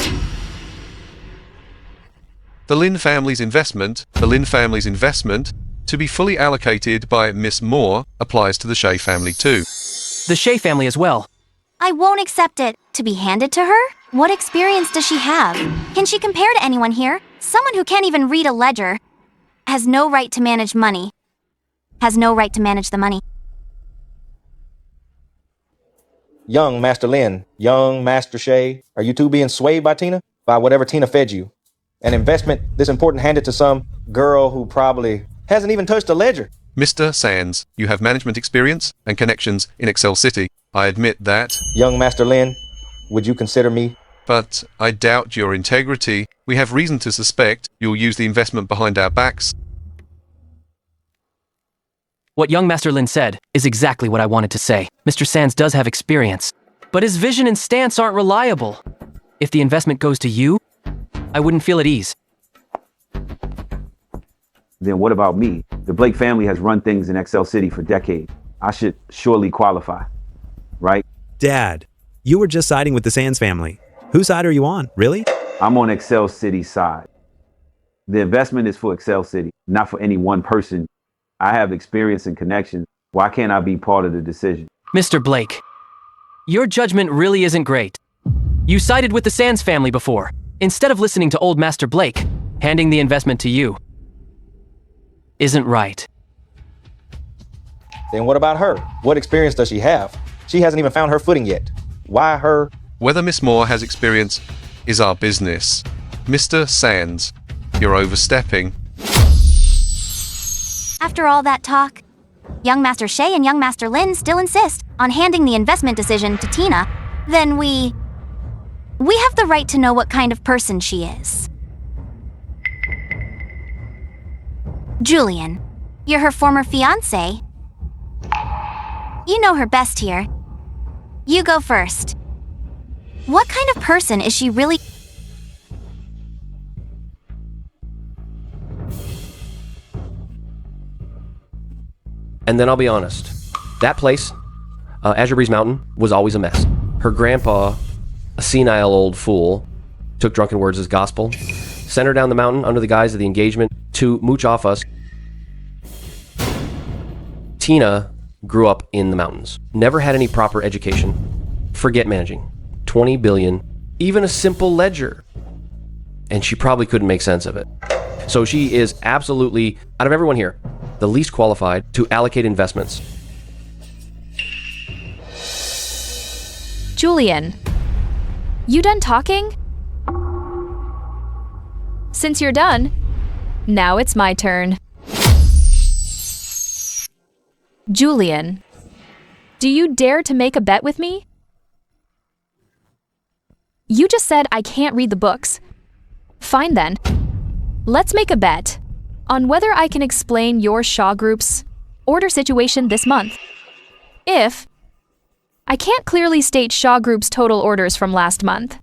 The Lin family's investment, to be fully allocated by Miss Moore, applies to the Shay family too. The Shay family as well. I won't accept it. To be handed to her? What experience does she have? Can she compare to anyone here? Someone who can't even read a ledger has no right to manage money. Has no right to manage the money. Young Master Lin, young Master Shay, are you two being swayed by Tina? By whatever Tina fed you? An investment this important handed to some girl who probably hasn't even touched a ledger. Mr. Sands, you have management experience and connections in Excel City. I admit that. Young Master Lin, would you consider me? But I doubt your integrity. We have reason to suspect you'll use the investment behind our backs. What young Master Lin said is exactly what I wanted to say. Mr. Sands does have experience, but his vision and stance aren't reliable. If the investment goes to you, I wouldn't feel at ease. Then what about me? The Blake family has run things in Excel City for decades. I should surely qualify, right? Dad, you were just siding with the Sands family. Whose side are you on, really? I'm on Excel City's side. The investment is for Excel City, not for any one person. I have experience and connections. Why can't I be part of the decision? Mr. Blake, your judgment really isn't great. You sided with the Sands family before. Instead of listening to old Master Blake, handing the investment to you isn't right. Then what about her? What experience does she have? She hasn't even found her footing yet. Why her? Whether Miss Moore has experience is our business. Mr. Sands, you're overstepping. After all that talk, young Master Shay and young Master Lin still insist on handing the investment decision to Tina. Then we have the right to know what kind of person she is. Julian, you're her former fiancé. You know her best here. You go first. What kind of person is she really? And then I'll be honest, that place, Azure Breeze Mountain, was always a mess. Her grandpa, a senile old fool, took drunken words as gospel, sent her down the mountain under the guise of the engagement to mooch off us. Tina grew up in the mountains, never had any proper education. Forget managing. 20 billion, even a simple ledger. And she probably couldn't make sense of it. So she is absolutely, out of everyone here, the least qualified to allocate investments. Julian, you done talking? Since you're done, now it's my turn. Julian, do you dare to make a bet with me? You just said I can't read the books. Fine then. Let's make a bet on whether I can explain your Shaw Group's order situation this month. If I can't clearly state Shaw Group's total orders from last month,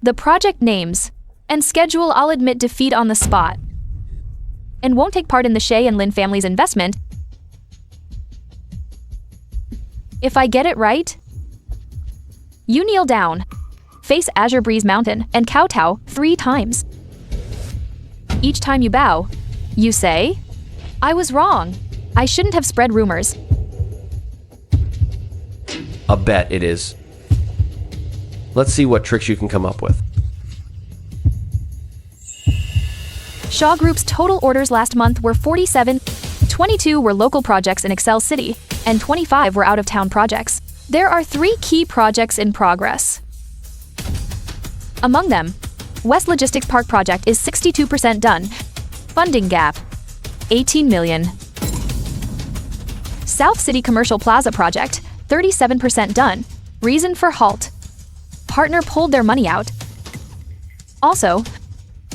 the project names and schedule, I'll admit defeat on the spot and won't take part in the Shea and Lin family's investment. If I get it right, you kneel down, face Azure Breeze Mountain, and kowtow 3 times. Each time you bow, you say, I was wrong. I shouldn't have spread rumors. A bet it is. Let's see what tricks you can come up with. Shaw Group's total orders last month were 47. 22 were local projects in Excel City, and 25 were out-of-town projects. There are 3 key projects in progress. Among them, West Logistics Park project is 62% done. Funding gap, 18 million. South City Commercial Plaza project, 37% done. Reason for halt. Partner pulled their money out. Also,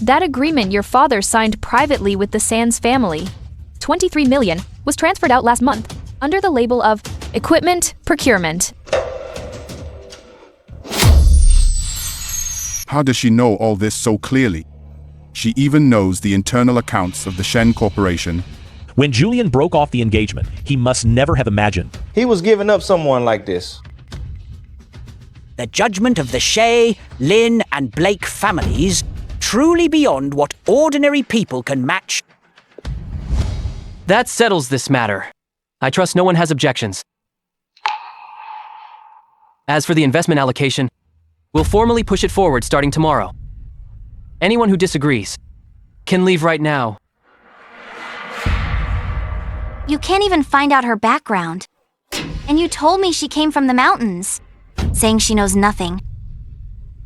that agreement your father signed privately with the Sands family, 23 million, was transferred out last month under the label of equipment procurement. How does she know all this so clearly? She even knows the internal accounts of the Shen Corporation. When Julian broke off the engagement, he must never have imagined He was giving up someone like this. The judgment of the Shea, Lin, and Blake families, truly beyond what ordinary people can match. That settles this matter. I trust no one has objections. As for the investment allocation, we'll formally push it forward starting tomorrow. Anyone who disagrees can leave right now. You can't even find out her background. And you told me she came from the mountains, saying she knows nothing.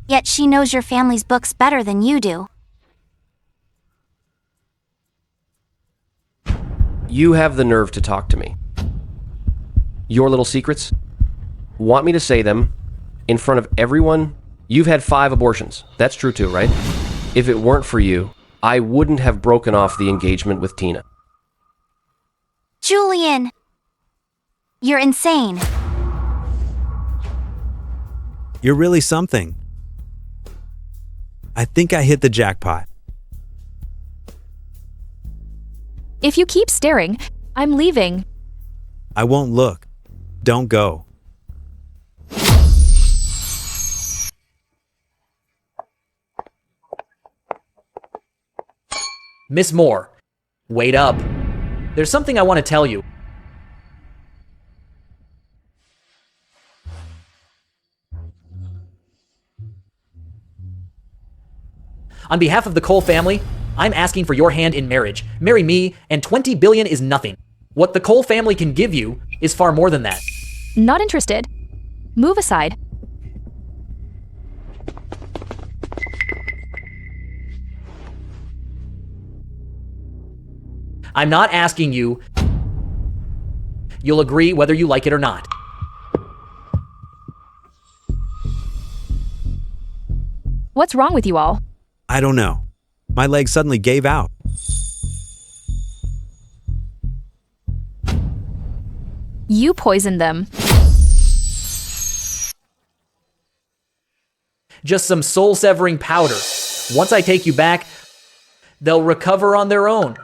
Yet she knows your family's books better than you do. You have the nerve to talk to me. Your little secrets? Want me to say them in front of everyone? You've had 5 abortions. That's true too, right? If it weren't for you, I wouldn't have broken off the engagement with Tina. Julian! You're insane. You're really something. I think I hit the jackpot. If you keep staring, I'm leaving. I won't look. Don't go. Miss Moore, wait up. There's something I want to tell you. On behalf of the Cole family, I'm asking for your hand in marriage. Marry me, and 20 billion is nothing. What the Cole family can give you is far more than that. Not interested. Move aside. I'm not asking you. You'll agree whether you like it or not. What's wrong with you all? I don't know. My legs suddenly gave out. You poisoned them. Just some soul-severing powder. Once I take you back, they'll recover on their own.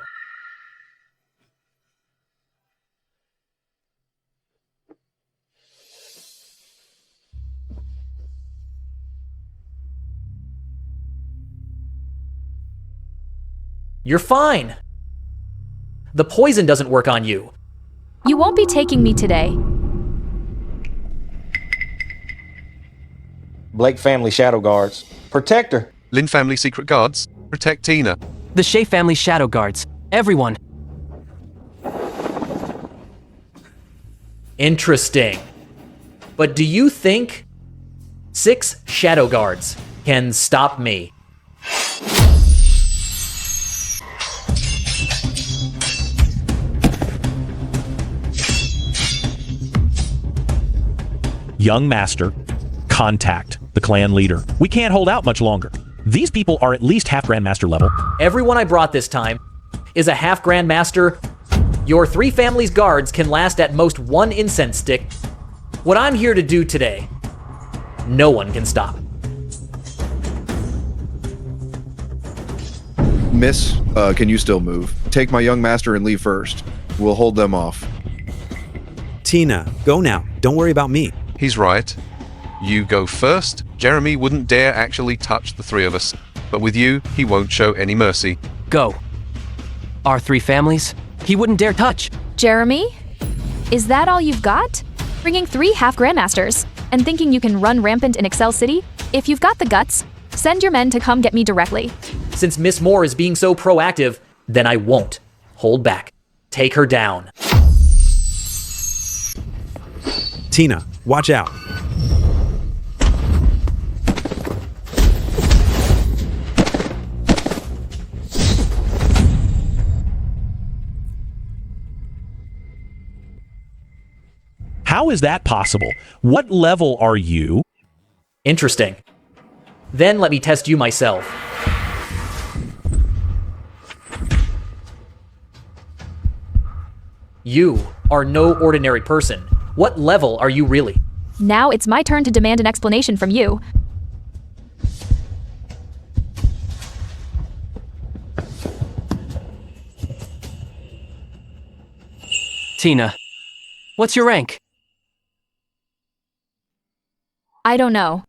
You're fine. The poison doesn't work on you. You won't be taking me today. Blake family shadow guards. Protect her. Lin family secret guards. Protect Tina. The Shea family shadow guards. Everyone. Interesting. But do you think 6 shadow guards can stop me? Young master, contact the clan leader. We can't hold out much longer. These people are at least half Grandmaster level. Everyone I brought this time is a half Grandmaster. Your 3 families' guards can last at most 1 incense stick. What I'm here to do today, no one can stop. Miss, can you still move? Take my young master and leave first. We'll hold them off. Tina, go now. Don't worry about me. He's right. You go first. Jeremy wouldn't dare actually touch the 3 of us. But with you, he won't show any mercy. Go. Our 3 families, he wouldn't dare touch. Jeremy? Is that all you've got? Bringing 3 half Grandmasters and thinking you can run rampant in Excel City? If you've got the guts, send your men to come get me directly. Since Miss Moore is being so proactive, then I won't hold back. Take her down. Tina, watch out. How is that possible? What level are you? Interesting. Then let me test you myself. You are no ordinary person. What level are you really? Now it's my turn to demand an explanation from you. Tina, what's your rank? I don't know.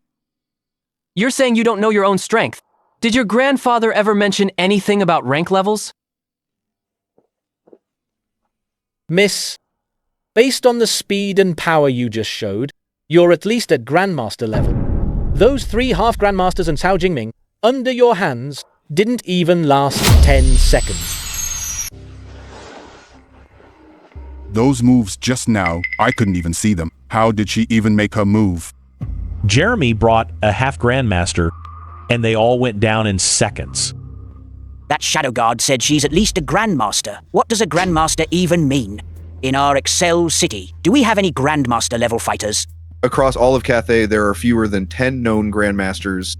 You're saying you don't know your own strength. Did your grandfather ever mention anything about rank levels? Miss, based on the speed and power you just showed, you're at least at Grandmaster level. Those 3 half Grandmasters and Cao Jingming, under your hands, didn't even last 10 seconds. Those moves just now, I couldn't even see them. How did she even make her move? Jeremy brought a half Grandmaster, and they all went down in seconds. That Shadow Guard said she's at least a Grandmaster. What does a Grandmaster even mean? In our Excel City, do we have any Grandmaster level fighters? Across all of Cathay, there are fewer than 10 known Grandmasters.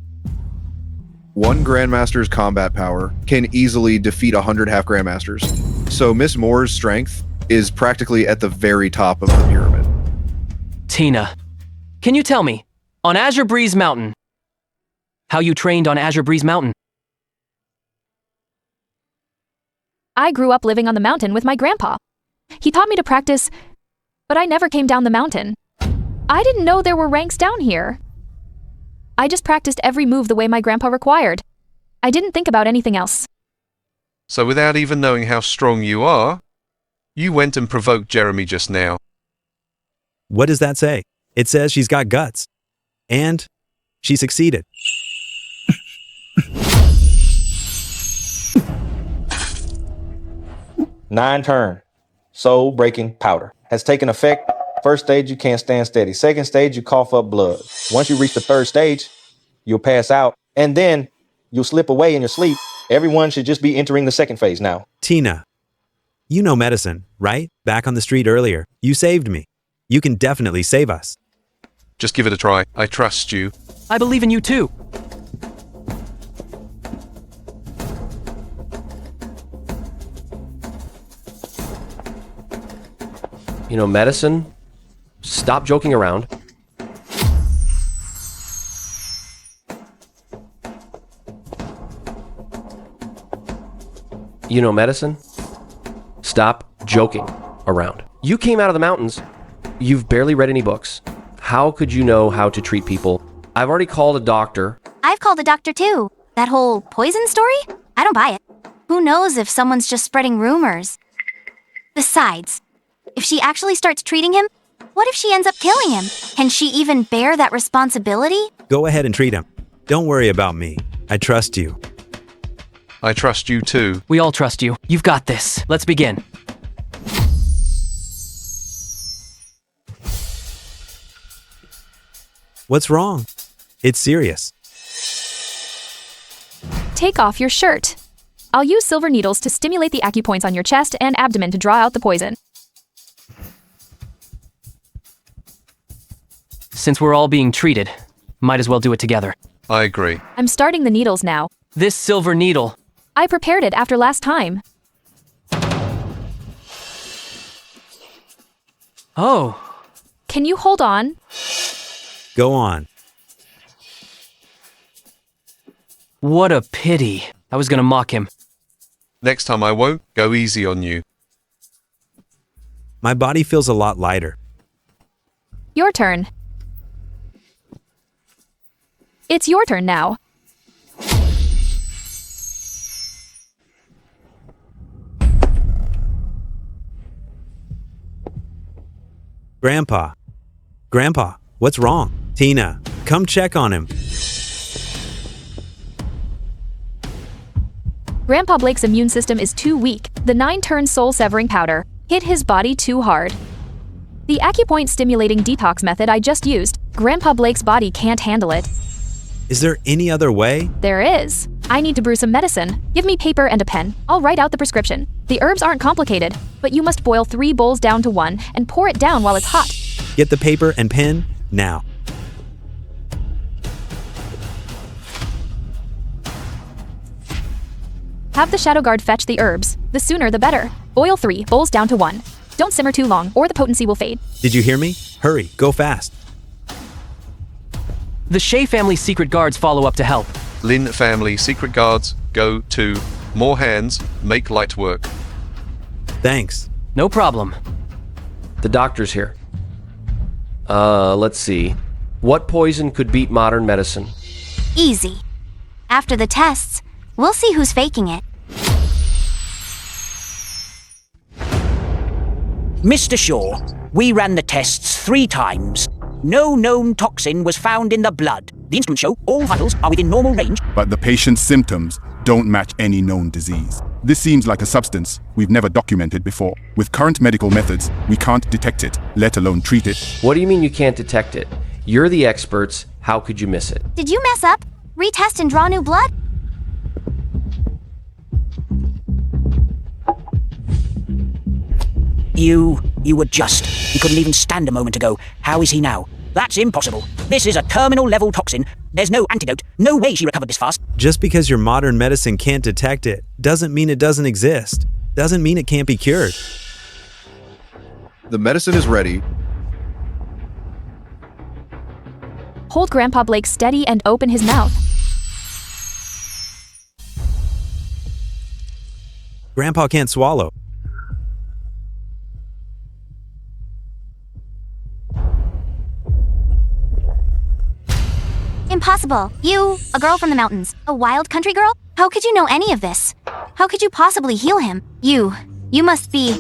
1 Grandmaster's combat power can easily defeat 100 half Grandmasters. So Miss Moore's strength is practically at the very top of the pyramid. Tina, can you tell me, on Azure Breeze Mountain, how you trained on Azure Breeze Mountain? I grew up living on the mountain with my grandpa. He taught me to practice, but I never came down the mountain. I didn't know there were ranks down here. I just practiced every move the way my grandpa required. I didn't think about anything else. So without even knowing how strong you are, you went and provoked Jeremy just now. What does that say? It says she's got guts. And she succeeded. 9 turn. Soul breaking powder has taken effect. First stage, you can't stand steady. Second stage, you cough up blood. Once you reach the 3rd stage, you'll pass out, and then you'll slip away in your sleep. Everyone should just be entering the 2nd phase now. Tina, you know medicine, right? Back on the street earlier. You saved me. You can definitely save us. Just give it a try. I trust you. I believe in you too. You know, medicine, stop joking around. You know, medicine, stop joking around. You came out of the mountains. You've barely read any books. How could you know how to treat people? I've already called a doctor. I've called a doctor too. That whole poison story? I don't buy it. Who knows if someone's just spreading rumors? Besides, if she actually starts treating him, what if she ends up killing him? Can she even bear that responsibility? Go ahead and treat him. Don't worry about me. I trust you. I trust you too. We all trust you. You've got this. Let's begin. What's wrong? It's serious. Take off your shirt. I'll use silver needles to stimulate the acupoints on your chest and abdomen to draw out the poison. Since we're all being treated, might as well do it together. I agree. I'm starting the needles now. This silver needle. I prepared it after last time. Oh. Can you hold on? Go on. What a pity. I was gonna mock him. Next time I won't go easy on you. My body feels a lot lighter. Your turn. It's your turn now. Grandpa. Grandpa, what's wrong? Tina, come check on him. Grandpa Blake's immune system is too weak. The 9-turn soul-severing powder hit his body too hard. The acupoint stimulating detox method I just used, Grandpa Blake's body can't handle it. Is there any other way? There is. I need to brew some medicine. Give me paper and a pen. I'll write out the prescription. The herbs aren't complicated, but you must boil 3 bowls down to 1 and pour it down while it's hot. Get the paper and pen now. Have the shadow guard fetch the herbs. The sooner the better. Boil 3 bowls down to 1. Don't simmer too long or the potency will fade. Did you hear me? Hurry, go fast. The Shea family's secret guards follow up to help. Lin family secret guards go to more hands, make light work. Thanks. No problem. The doctor's here. Let's see. What poison could beat modern medicine? Easy. After the tests, we'll see who's faking it. Mr. Shaw, we ran the tests 3 times. No known toxin was found in the blood. The instruments show all vitals are within normal range. But the patient's symptoms don't match any known disease. This seems like a substance we've never documented before. With current medical methods, we can't detect it, let alone treat it. What do you mean you can't detect it? You're the experts. How could you miss it? Did you mess up? Retest and draw new blood? You were just. He couldn't even stand a moment ago. How is he now? That's impossible. This is a terminal level toxin. There's no antidote. No way she recovered this fast. Just because your modern medicine can't detect it doesn't mean it doesn't exist. Doesn't mean it can't be cured. The medicine is ready. Hold Grandpa Blake steady and open his mouth. Grandpa can't swallow. Impossible. You, a girl from the mountains, a wild country girl? How could you know any of this? How could you possibly heal him? You must be...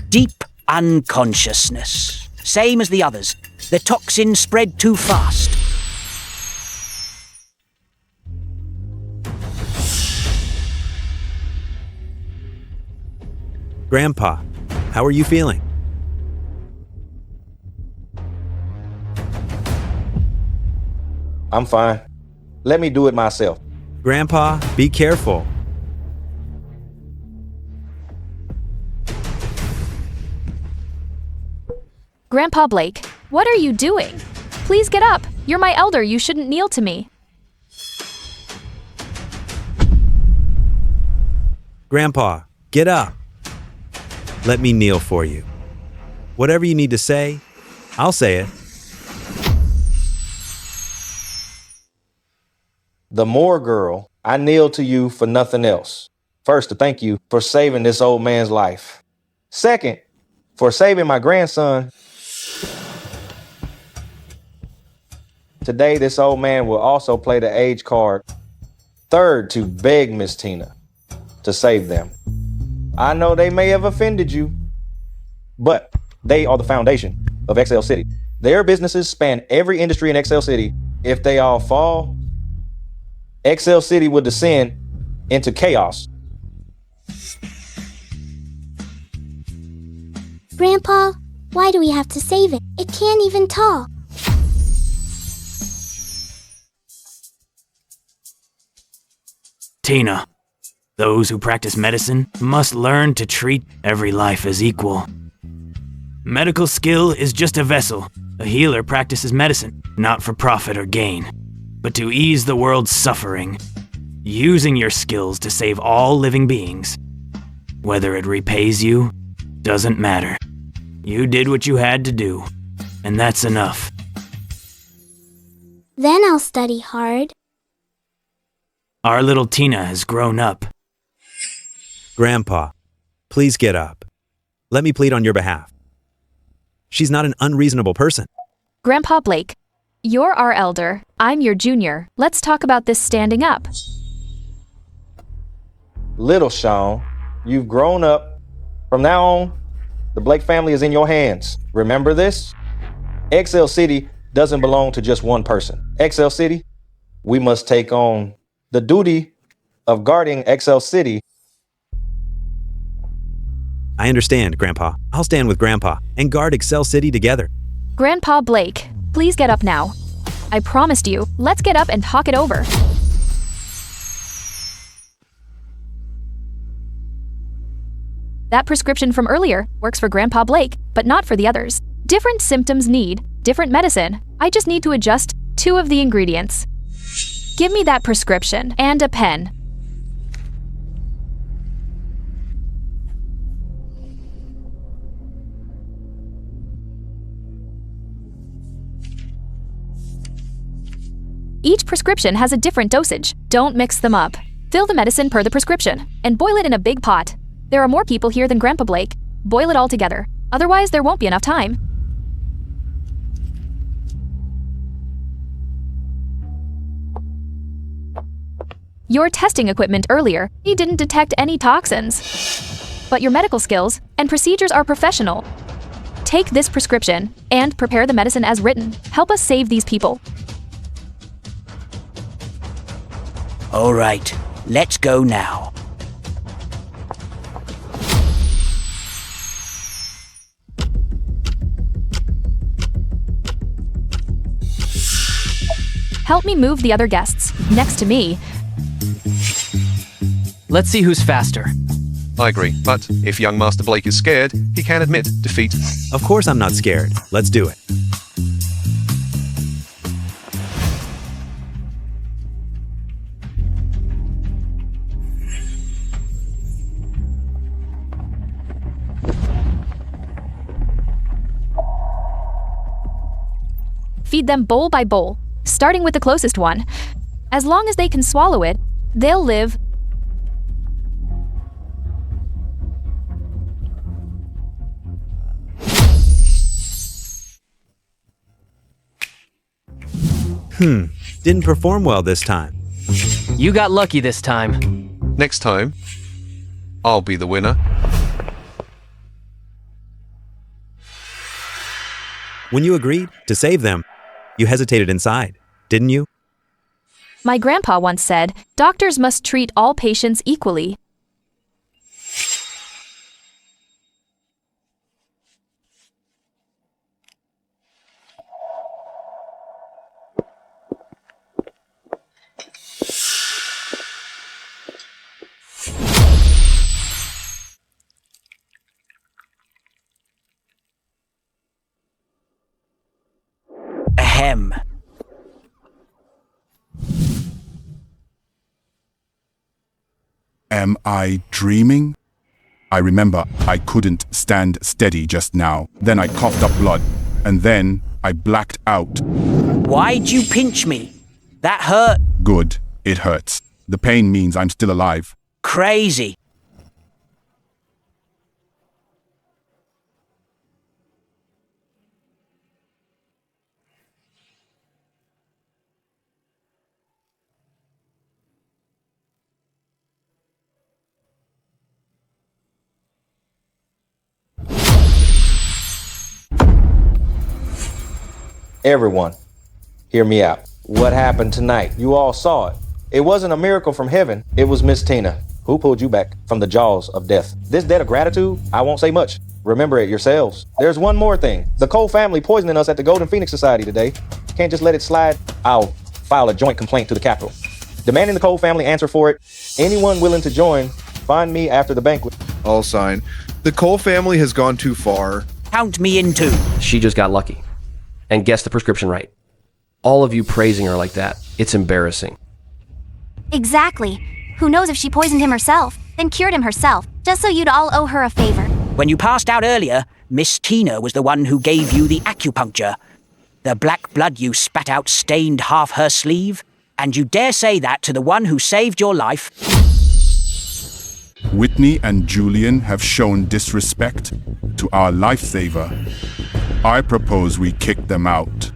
Deep unconsciousness. Same as the others. The toxin spread too fast. Grandpa, how are you feeling? I'm fine. Let me do it myself. Grandpa, be careful. Grandpa Blake, what are you doing? Please get up. You're my elder. You shouldn't kneel to me. Grandpa, get up. Let me kneel for you. Whatever you need to say, I'll say it. The Moore girl, I kneel to you for nothing else. First, to thank you for saving this old man's life. Second, for saving my grandson. Today, this old man will also play the age card. Third, to beg Miss Tina to save them. I know they may have offended you, but they are the foundation of XL City. Their businesses span every industry in XL City. If they all fall, XL City will descend into chaos. Grandpa, why do we have to save it? It can't even talk. Tina, those who practice medicine must learn to treat every life as equal. Medical skill is just a vessel. A healer practices medicine, not for profit or gain, but to ease the world's suffering, using your skills to save all living beings. Whether it repays you, doesn't matter. You did what you had to do, and that's enough. Then I'll study hard. Our little Tina has grown up. Grandpa, please get up. Let me plead on your behalf. She's not an unreasonable person. Grandpa Blake, you're our elder, I'm your junior. Let's talk about this standing up. Little Sean, you've grown up. From now on, the Blake family is in your hands. Remember this? XL City doesn't belong to just one person. XL City, we must take on the duty of guarding XL City. I understand, Grandpa. I'll stand with Grandpa and guard Excel City together. Grandpa Blake, please get up now. I promised you, let's get up and talk it over. That prescription from earlier works for Grandpa Blake, but not for the others. Different symptoms need different medicine. I just need to adjust 2 of the ingredients. Give me that prescription and a pen. Each prescription has a different dosage. Don't mix them up. Fill the medicine per the prescription and boil it in a big pot. There are more people here than Grandpa Blake. Boil it all together. Otherwise, there won't be enough time. Your testing equipment earlier, he didn't detect any toxins. But your medical skills and procedures are professional. Take this prescription and prepare the medicine as written. Help us save these people. All right, let's go now. Help me move the other guests. Next to me. Let's see who's faster. I agree, but if young Master Blake is scared, he can admit defeat. Of course I'm not scared. Let's do it. Feed them bowl by bowl, starting with the closest one. As long as they can swallow it, they'll live. Didn't perform well this time. You got lucky this time. Next time, I'll be the winner. When you agreed to save them, you hesitated inside, didn't you? My grandpa once said, doctors must treat all patients equally. Ahem. Am I dreaming? I remember I couldn't stand steady just now. Then I coughed up blood, and then I blacked out. Why'd you pinch me? That hurt. Good, it hurts. The pain means I'm still alive. Crazy. Everyone, hear me out. What happened tonight? You all saw it. It wasn't a miracle from heaven. It was Miss Tina who pulled you back from the jaws of death. This debt of gratitude, I won't say much. Remember it yourselves. There's one more thing. The Cole family poisoning us at the Golden Phoenix Society today. Can't just let it slide. I'll file a joint complaint to the Capitol. demanding the Cole family answer for it. Anyone willing to join, find me after the banquet. I'll sign. The Cole family has gone too far. Count me in too. She just got lucky and guessed the prescription right. All of you praising her like that, it's embarrassing. Exactly. Who knows if she poisoned him herself, then cured him herself, just so you'd all owe her a favor. When you passed out earlier, Miss Tina was the one who gave you the acupuncture. The black blood you spat out stained half her sleeve, and you dare say that to the one who saved your life? Whitney and Julian have shown disrespect to our lifesaver. I propose we kick them out.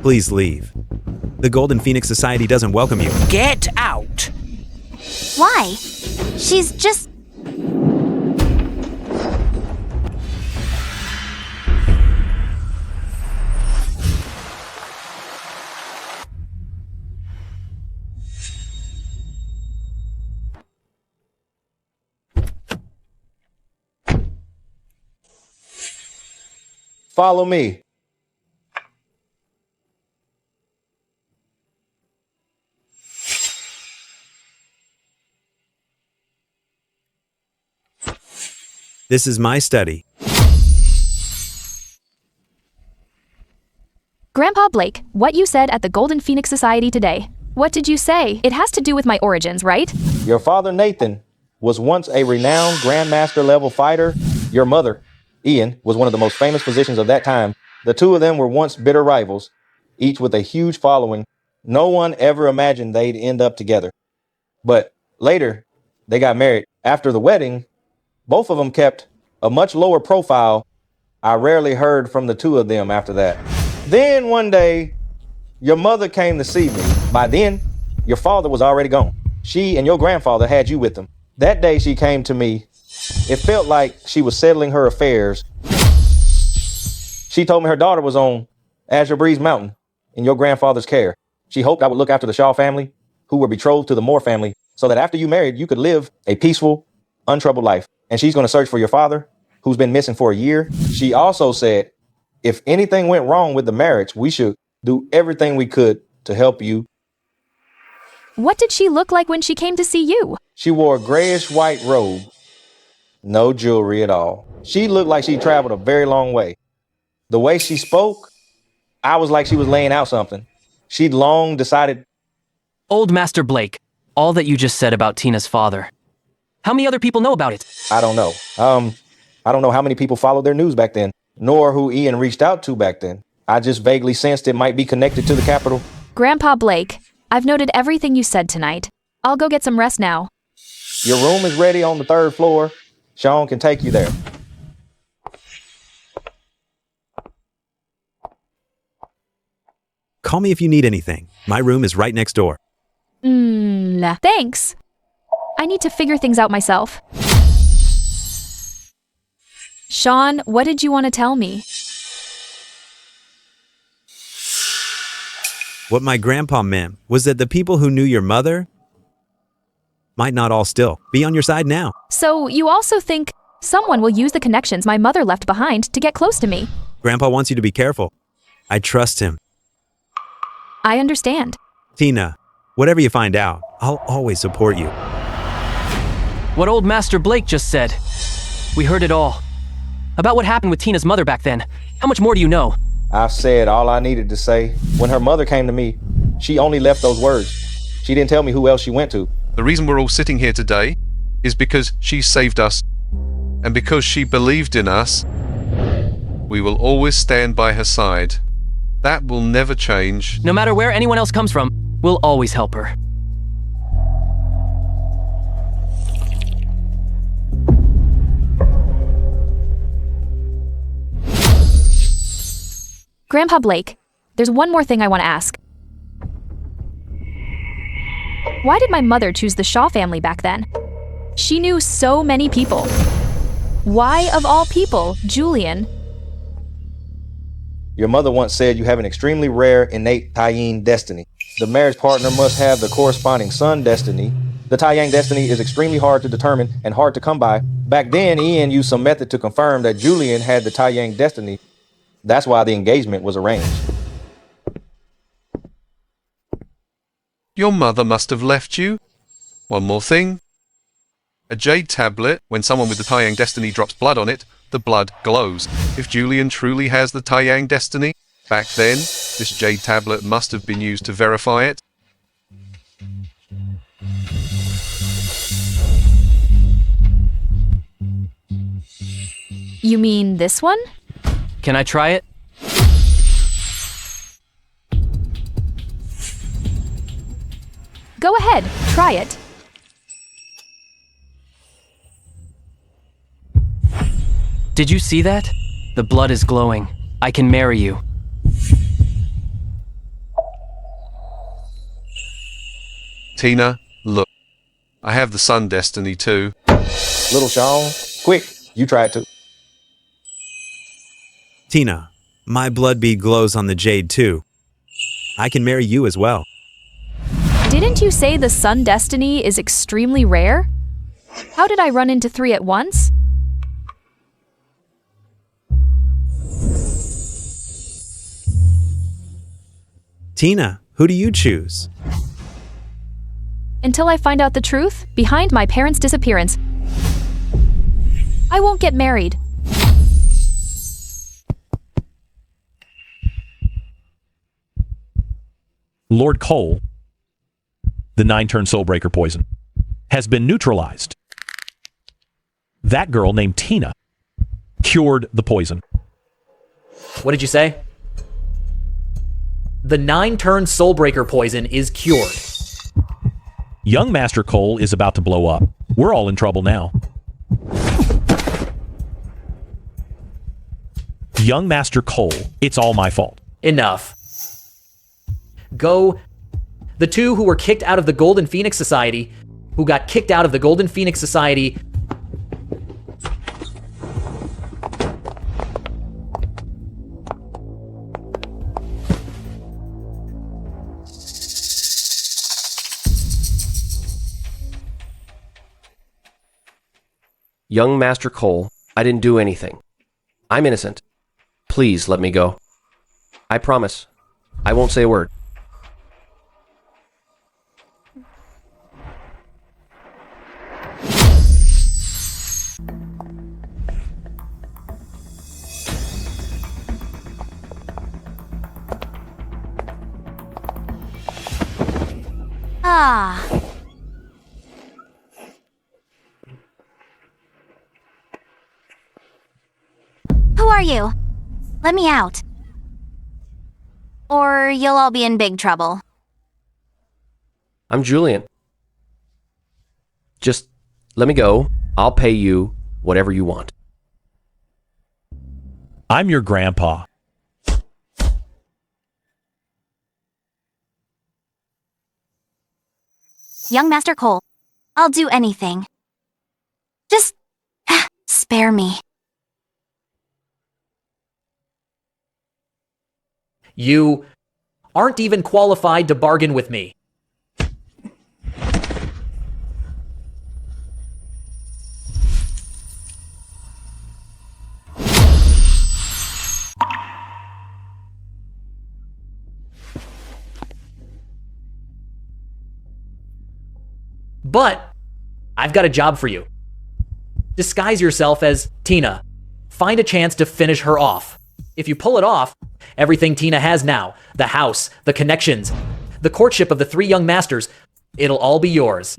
Please leave. The Golden Phoenix Society doesn't welcome you. Get out! Why? She's just... Follow me. This is my study. Grandpa Blake, what you said at the Golden Phoenix Society today. What did you say? It has to do with my origins, right? Your father, Nathan, was once a renowned Grandmaster level fighter. Your mother, Ian, was one of the most famous physicians of that time. The two of them were once bitter rivals, each with a huge following. No one ever imagined they'd end up together. But later, they got married. After the wedding, both of them kept a much lower profile. I rarely heard from the two of them after that. Then one day, your mother came to see me. By then, your father was already gone. She and your grandfather had you with them. That day she came to me. It felt like she was settling her affairs. She told me her daughter was on Azure Breeze Mountain in your grandfather's care. She hoped I would look after the Shaw family, who were betrothed to the Moore family, so that after you married, you could live a peaceful, untroubled life. And she's going to search for your father, who's been missing for a year. She also said, if anything went wrong with the marriage, we should do everything we could to help you. What did she look like when she came to see you? She wore a grayish-white robe. No jewelry at all. She looked like she traveled a very long way. The way she spoke, I was like she was laying out something. She'd long decided... Old Master Blake, all that you just said about Tina's father. How many other people know about it? I don't know. I don't know how many people followed their news back then, nor who Ian reached out to back then. I just vaguely sensed it might be connected to the Capitol. Grandpa Blake, I've noted everything you said tonight. I'll go get some rest now. Your room is ready on the 3rd floor. Sean can take you there. Call me if you need anything. My room is right next door. Thanks. I need to figure things out myself. Sean, what did you want to tell me? What my grandpa meant was that the people who knew your mother might not all still be on your side now. So you also think someone will use the connections my mother left behind to get close to me? Grandpa wants you to be careful. I trust him. I understand. Tina, whatever you find out, I'll always support you. What old Master Blake just said. We heard it all. About what happened with Tina's mother back then. How much more do you know? I've said all I needed to say. When her mother came to me, she only left those words. She didn't tell me who else she went to. The reason we're all sitting here today is because she saved us. And because she believed in us, we will always stand by her side. That will never change. No matter where anyone else comes from, we'll always help her. Grandpa Blake, there's one more thing I want to ask. Why did my mother choose the Shaw family back then? She knew so many people. Why, of all people, Julian? Your mother once said you have an extremely rare innate Taiying destiny. The marriage partner must have the corresponding sun destiny. The Taiyang destiny is extremely hard to determine and hard to come by. Back then, Ian used some method to confirm that Julian had the Taiyang destiny. That's why the engagement was arranged. Your mother must have left you. One more thing. A jade tablet, when someone with the Taiyang destiny drops blood on it, the blood glows. If Julian truly has the Taiyang destiny, back then, this jade tablet must have been used to verify it. You mean this one? Can I try it? Go ahead, try it. Did you see that? The blood is glowing. I can marry you. Tina, look. I have the sun destiny too. Little Sean, quick, you try it too. Tina, my blood bead glows on the jade too. I can marry you as well. Didn't you say the sun destiny is extremely rare? How did I run into 3 at once? Tina, who do you choose? Until I find out the truth behind my parents' disappearance, I won't get married. Lord Cole, the 9-turn Soulbreaker poison, has been neutralized. That girl named Tina cured the poison. What did you say? The 9-turn Soulbreaker poison is cured. Young Master Cole is about to blow up. We're all in trouble now. Young Master Cole, it's all my fault. Enough. Go. The 2 who were kicked out of the Golden Phoenix Society, who got kicked out of the Golden Phoenix Society. Young Master Cole, I didn't do anything. I'm innocent. Please let me go. I promise. I won't say a word. Ah. Who are you? Let me out. Or you'll all be in big trouble. I'm Julian. Just let me go. I'll pay you whatever you want. I'm your grandpa. Young Master Cole, I'll do anything. Just spare me. You aren't even qualified to bargain with me. But I've got a job for you. Disguise yourself as Tina. Find a chance to finish her off. If you pull it off, everything Tina has now, the house, the connections, the courtship of the 3 young masters, it'll all be yours.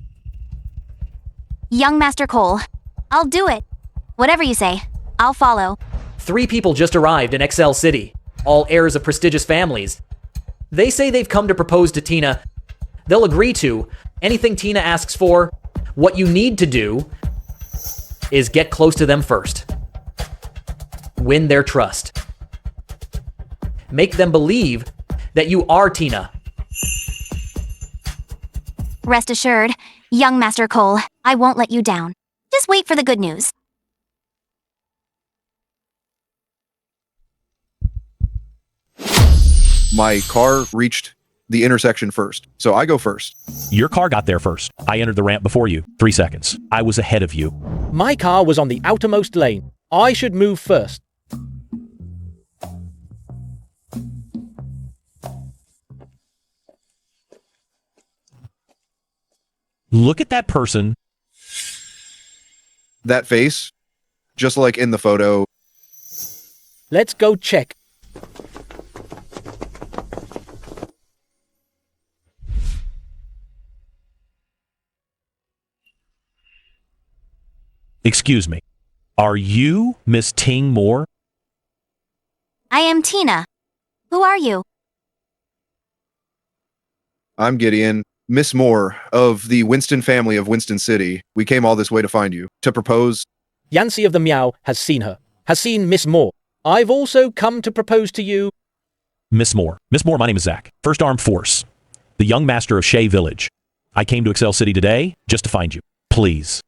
Young Master Cole, I'll do it. Whatever you say, I'll follow. 3 people just arrived in Excel City, all heirs of prestigious families. They say they've come to propose to Tina. They'll agree to anything Tina asks for. What you need to do is get close to them first. Win their trust. Make them believe that you are Tina. Rest assured, young Master Cole, I won't let you down. Just wait for the good news. My car reached the intersection first, so I go first. Your car got there first. I entered the ramp before you. 3 seconds. I was ahead of you. My car was on the outermost lane. I should move first. Look at that person. That face, just like in the photo. Let's go check. Excuse me. Are you Miss Ting Moore? I am Tina. Who are you? I'm Gideon. Miss Moore, of the Winston family of Winston City. We came all this way to find you, to propose. Yancy of the Meow has seen her, has seen Miss Moore. I've also come to propose to you. Miss Moore. Miss Moore, my name is Zach. First Armed Force. The young master of Shea Village. I came to Excel City today just to find you. Please.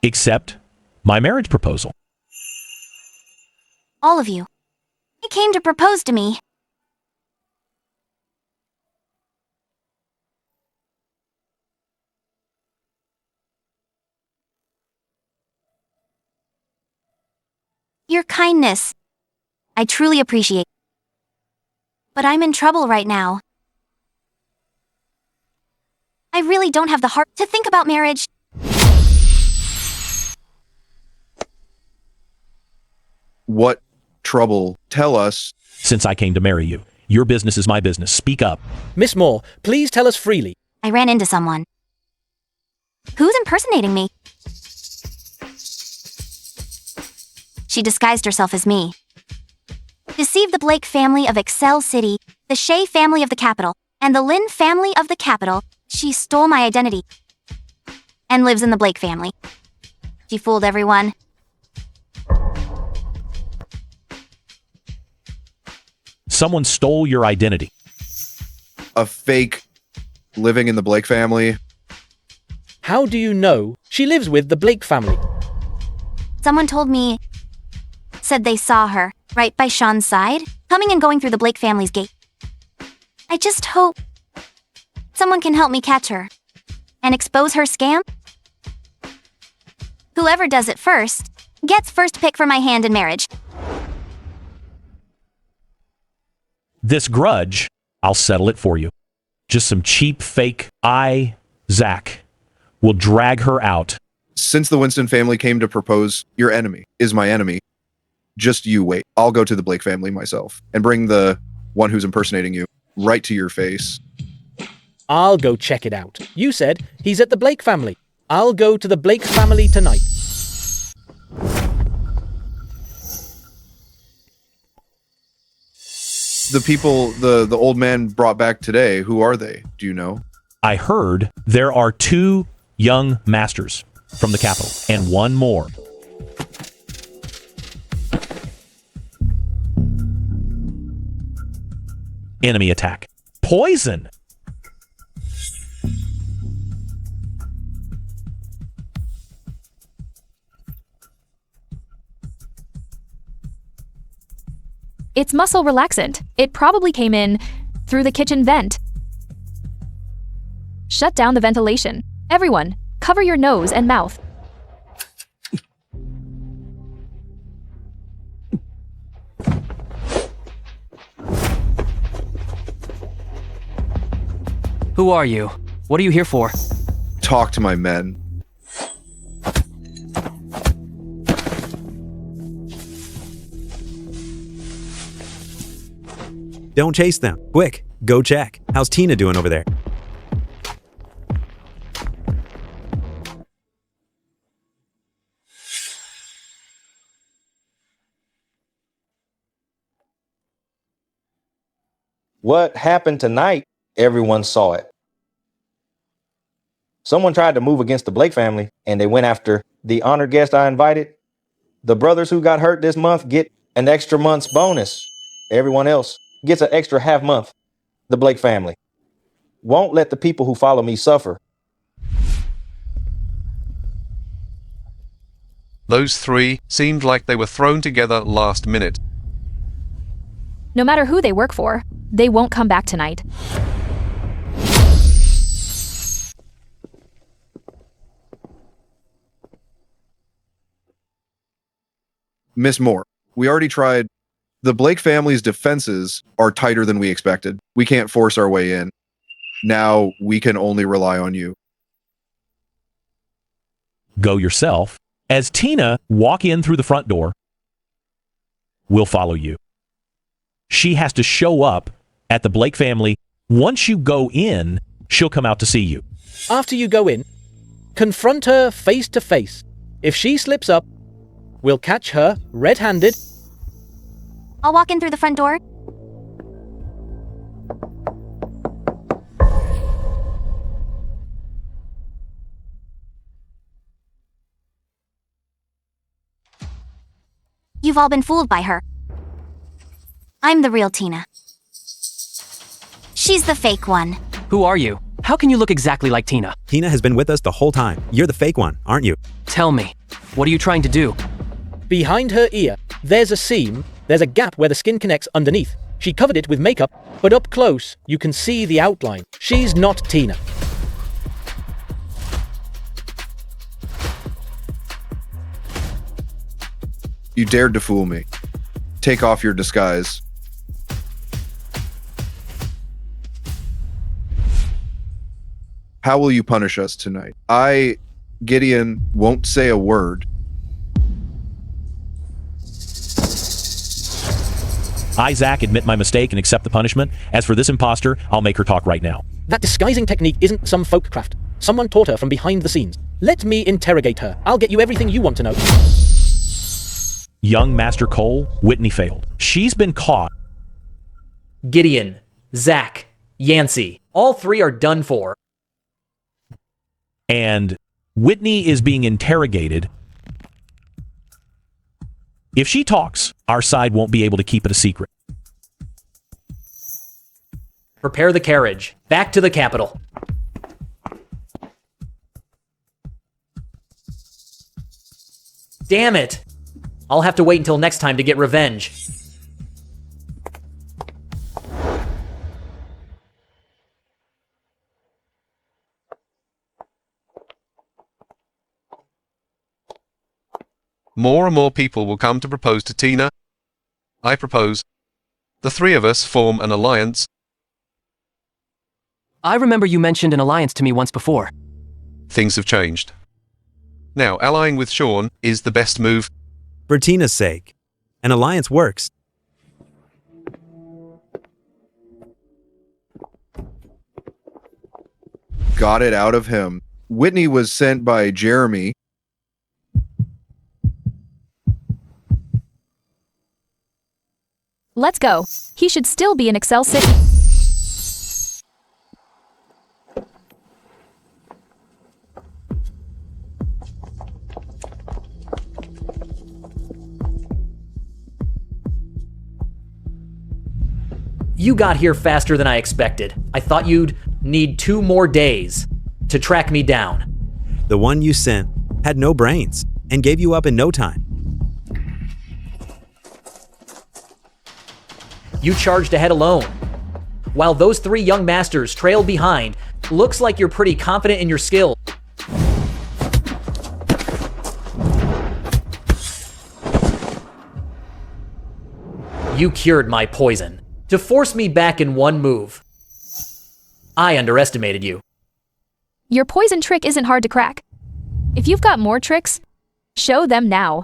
Accept my marriage proposal. All of you. You came to propose to me. Your kindness. I truly appreciate. But I'm in trouble right now. I really don't have the heart to think about marriage. What trouble? Tell us. Since I came to marry you, your business is my business. Speak up. Miss Moore, please tell us freely. I ran into someone. Who's impersonating me? She disguised herself as me. Deceived the Blake family of Excel City, the Shea family of the capital, and the Lynn family of the capital. She stole my identity. And lives in the Blake family. She fooled everyone. Someone stole your identity. A fake living in the Blake family. How do you know she lives with the Blake family? Someone told me, said they saw her, right by Sean's side, coming and going through the Blake family's gate. I just hope someone can help me catch her and expose her scam. Whoever does it first gets first pick for my hand in marriage. This grudge, I'll settle it for you. Just some cheap fake Zach, will drag her out. Since the Winston family came to propose, your enemy is my enemy. Just you wait. I'll go to the Blake family myself and bring the one who's impersonating you right to your face. I'll go check it out. You said he's at the Blake family. I'll go to the Blake family tonight. The people the old man brought back today, who are they? Do you know? I heard there are 2 young masters from the capital and 1 more. Enemy attack. Poison. It's muscle relaxant. It probably came in through the kitchen vent. Shut down the ventilation. Everyone, cover your nose and mouth. Who are you? What are you here for? Talk to my men. Don't chase them. Quick, go check. How's Tina doing over there? What happened tonight? Everyone saw it. Someone tried to move against the Blake family, and they went after the honored guest I invited. The brothers who got hurt this month get an extra month's bonus. Everyone else gets an extra half month. The Blake family won't let the people who follow me suffer. Those 3 seemed like they were thrown together last minute. No matter who they work for, they won't come back tonight. Miss Moore, we already tried. The Blake family's defenses are tighter than we expected. We can't force our way in. Now we can only rely on you. go yourself. As Tina walk in through the front door, we'll follow you. She has to show up at the Blake family. Once you go in, she'll come out to see you. After you go in, confront her face to face. If she slips up, we'll catch her red-handed. I'll walk in through the front door. You've all been fooled by her. I'm the real Tina. She's the fake one. Who are you? How can you look exactly like Tina? Tina has been with us the whole time. You're the fake one, aren't you? Tell me, what are you trying to do? Behind her ear, there's a seam. There's a gap where the skin connects underneath. She covered it with makeup, but up close, you can see the outline. She's not Tina. You dared to fool me. Take off your disguise. How will you punish us tonight? I, Gideon, won't say a word. I, Zach, admit my mistake and accept the punishment. As for this imposter, I'll make her talk right now. That disguising technique isn't some folk craft. Someone taught her from behind the scenes. Let me interrogate her. I'll get you everything you want to know. Young Master Cole, Whitney failed. She's been caught. Gideon, Zach, Yancey, all three are done for. And Whitney is being interrogated. If she talks, our side won't be able to keep it a secret. Prepare the carriage. Back to the capital. Damn it! I'll have to wait until next time to get revenge. More and more people will come to propose to Tina. I propose. The three of us form an alliance. I remember you mentioned an alliance to me once before. Things have changed. Now, allying with Sean is the best move. For Tina's sake, an alliance works. Got it out of him. Whitney was sent by Jeremy. Let's go. He should still be in Excel City. You got here faster than I expected. I thought you'd need 2 more days to track me down. The one you sent had no brains and gave you up in no time. You charged ahead alone. While those 3 young masters trailed behind, looks like you're pretty confident in your skill. You cured my poison to force me back in one move. I underestimated you. Your poison trick isn't hard to crack. If you've got more tricks, show them now.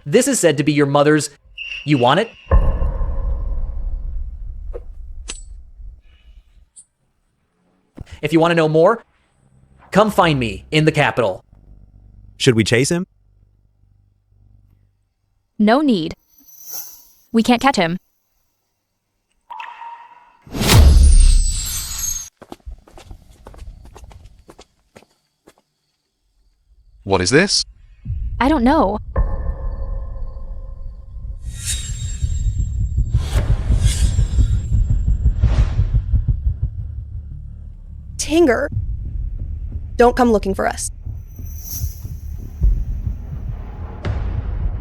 This is said to be your mother's. You want it? If you want to know more, come find me in the capital. Should we chase him? No need. We can't catch him. What is this? I don't know. Tinger, don't come looking for us.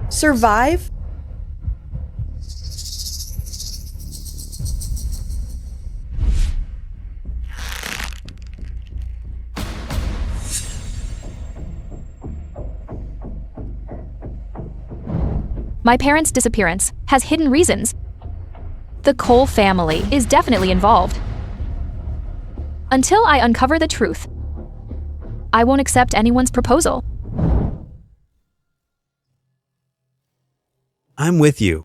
Survive? My parents' disappearance has hidden reasons. The Cole family is definitely involved. Until I uncover the truth, I won't accept anyone's proposal. I'm with you.